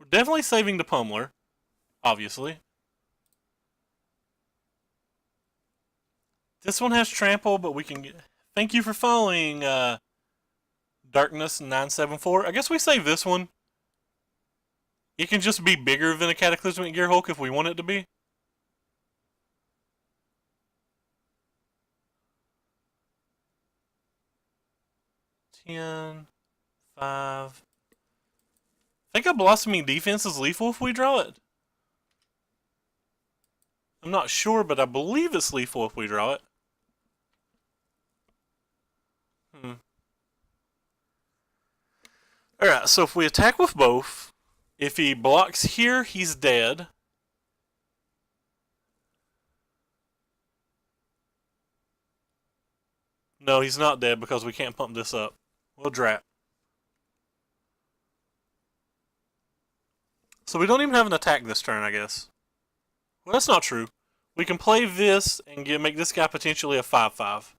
S1: We're definitely saving the Pummeler, obviously. This one has Trample, but we can get... Thank you for following, Darkness974. I guess we save this one. It can just be bigger than a Cataclysmic Gearhulk if we want it to be. Ten, 5. I think a Blossoming Defense is lethal if we draw it. I'm not sure, but I believe it's lethal if we draw it. Alright, so if we attack with both, if he blocks here, he's dead. No, he's not dead because we can't pump this up. We'll drap. So we don't even have an attack this turn, I guess. Well, that's not true. We can play this and make this guy potentially a 5/5.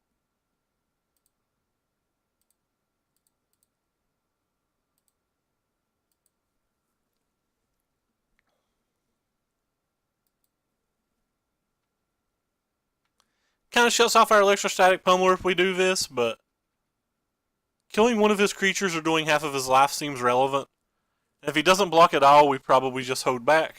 S1: Kind of shuts off our Electrostatic Pummeler if we do this, but killing one of his creatures or doing half of his life seems relevant. And if he doesn't block at all, we probably just hold back.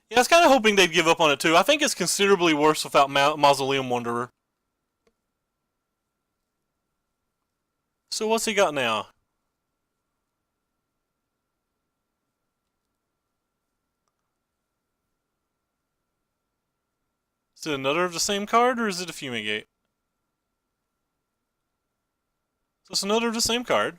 S1: Yeah, I was kind of hoping they'd give up on it too. I think it's considerably worse without Mausoleum Wanderer. So what's he got now? Is it another of the same card, or is it a Fumigate? So it's another of the same card.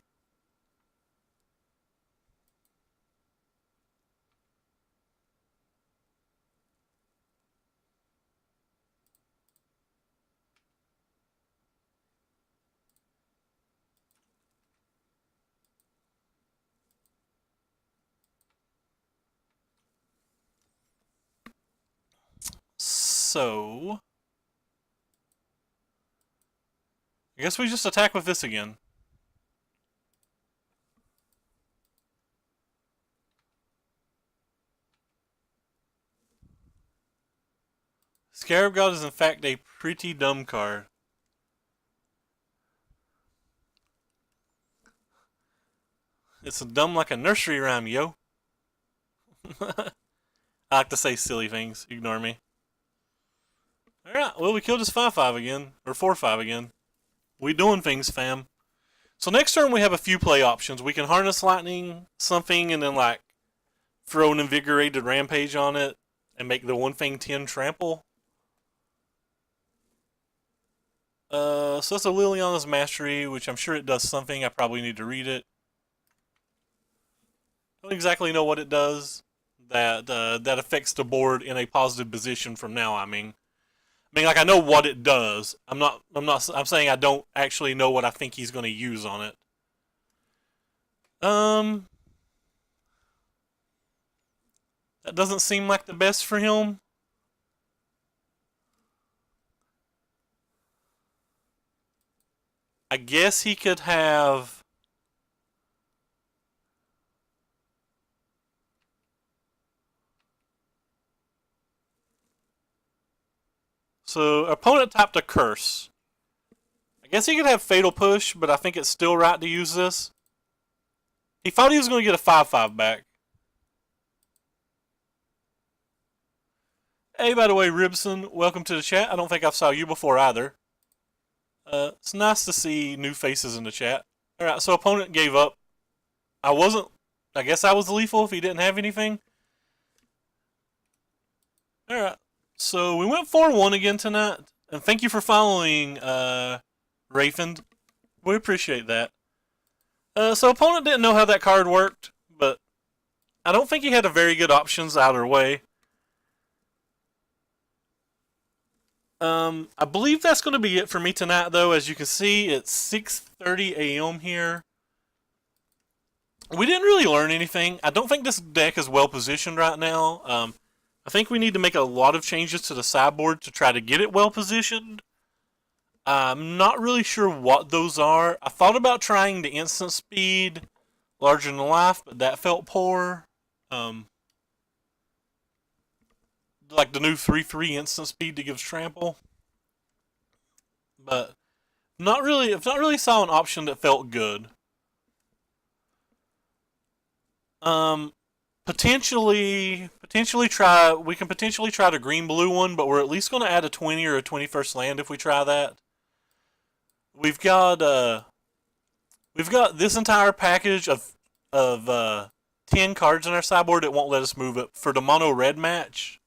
S1: So I guess we just attack with this again. Scarab God is in fact a pretty dumb card. It's dumb like a nursery rhyme, yo. I like to say silly things. Ignore me. Alright, well, we killed his 5-5 again. Or 4-5 again. We doing things, fam. So next turn we have a few play options. We can Harness Lightning something and then, like, throw an Invigorated Rampage on it and make the one thing 10 trample. So that's a Liliana's Mastery, which I'm sure it does something. I probably need to read it. Don't exactly know what it does. That affects the board in a positive position from now. I mean, like, I know what it does. I'm saying I don't actually know what I think he's going to use on it. That doesn't seem like the best for him. I guess he could have. So, opponent tapped a curse. I guess he could have Fatal Push, but I think it's still right to use this. He thought he was going to get a 5-5 back. Hey, by the way, Ribson, welcome to the chat. I don't think I've saw you before either. It's nice to see new faces in the chat. Alright, so opponent gave up. I guess I was lethal if he didn't have anything. Alright, so we went 4-1 again tonight. And thank you for following, Rayfend. We appreciate that. So opponent didn't know how that card worked, but I don't think he had a very good options either way. I believe that's going to be it for me tonight, though. As you can see, it's 6:30 a.m. here. We didn't really learn anything. I don't think this deck is well positioned right now. I think we need to make a lot of changes to the sideboard to try to get it well positioned. I'm not really sure what those are. I thought about trying the instant speed, larger than life, but that felt poor. Like the new 3/3 instant speed that gives trample. But I've not really saw an option that felt good. Potentially try. We can potentially try the green blue one, but we're at least going to add a 20 or a 21st land if we try that. We've got this entire package of 10 cards in our sideboard that won't let us move it for the mono red match.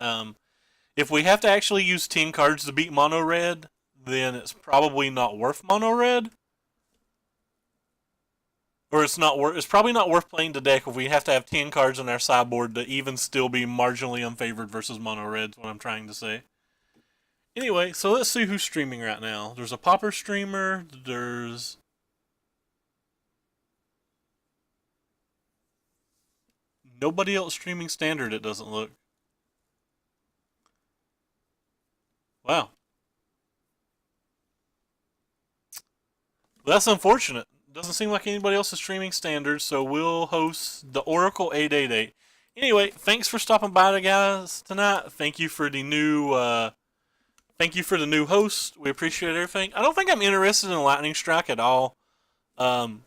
S1: If we have to actually use 10 cards to beat mono red, then it's probably not worth mono red. Or it's probably not worth playing the deck if we have to have 10 cards on our sideboard to even still be marginally unfavored versus mono red, is what I'm trying to say. Anyway, so let's see who's streaming right now. There's a Pauper streamer, there's nobody else streaming standard, it doesn't look. Wow. Well, that's unfortunate. Doesn't seem like anybody else is streaming standard, so we'll host the Oracle 888. Anyway, thanks for stopping by, guys, tonight. Thank you for the new Thank you for the new host. We appreciate everything. I don't think I'm interested in Lightning Strike at all. Um,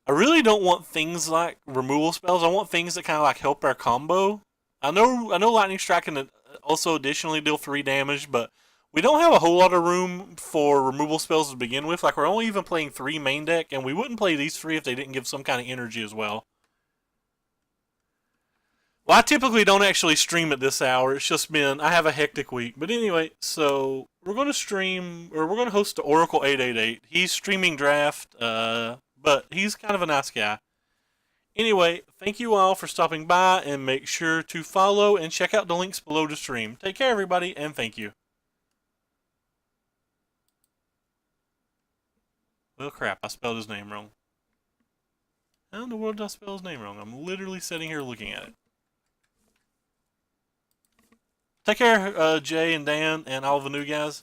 S1: I really don't want things like removal spells. I want things that kind of like help our combo. I know Lightning Strike can also additionally deal 3 damage, but we don't have a whole lot of room for removal spells to begin with. Like, we're only even playing 3 main deck, and we wouldn't play these 3 if they didn't give some kind of energy as well. Well, I typically don't actually stream at this hour. It's just been, I have a hectic week. But anyway, so we're going to stream, or we're going to host the Oracle 888. He's streaming draft, but he's kind of a nice guy. Anyway, thank you all for stopping by, and make sure to follow and check out the links below the stream. Take care, everybody, and thank you. Well, crap, I spelled his name wrong. How in the world did I spell his name wrong? I'm literally sitting here looking at it. Take care, Jay and Dan and all the new guys.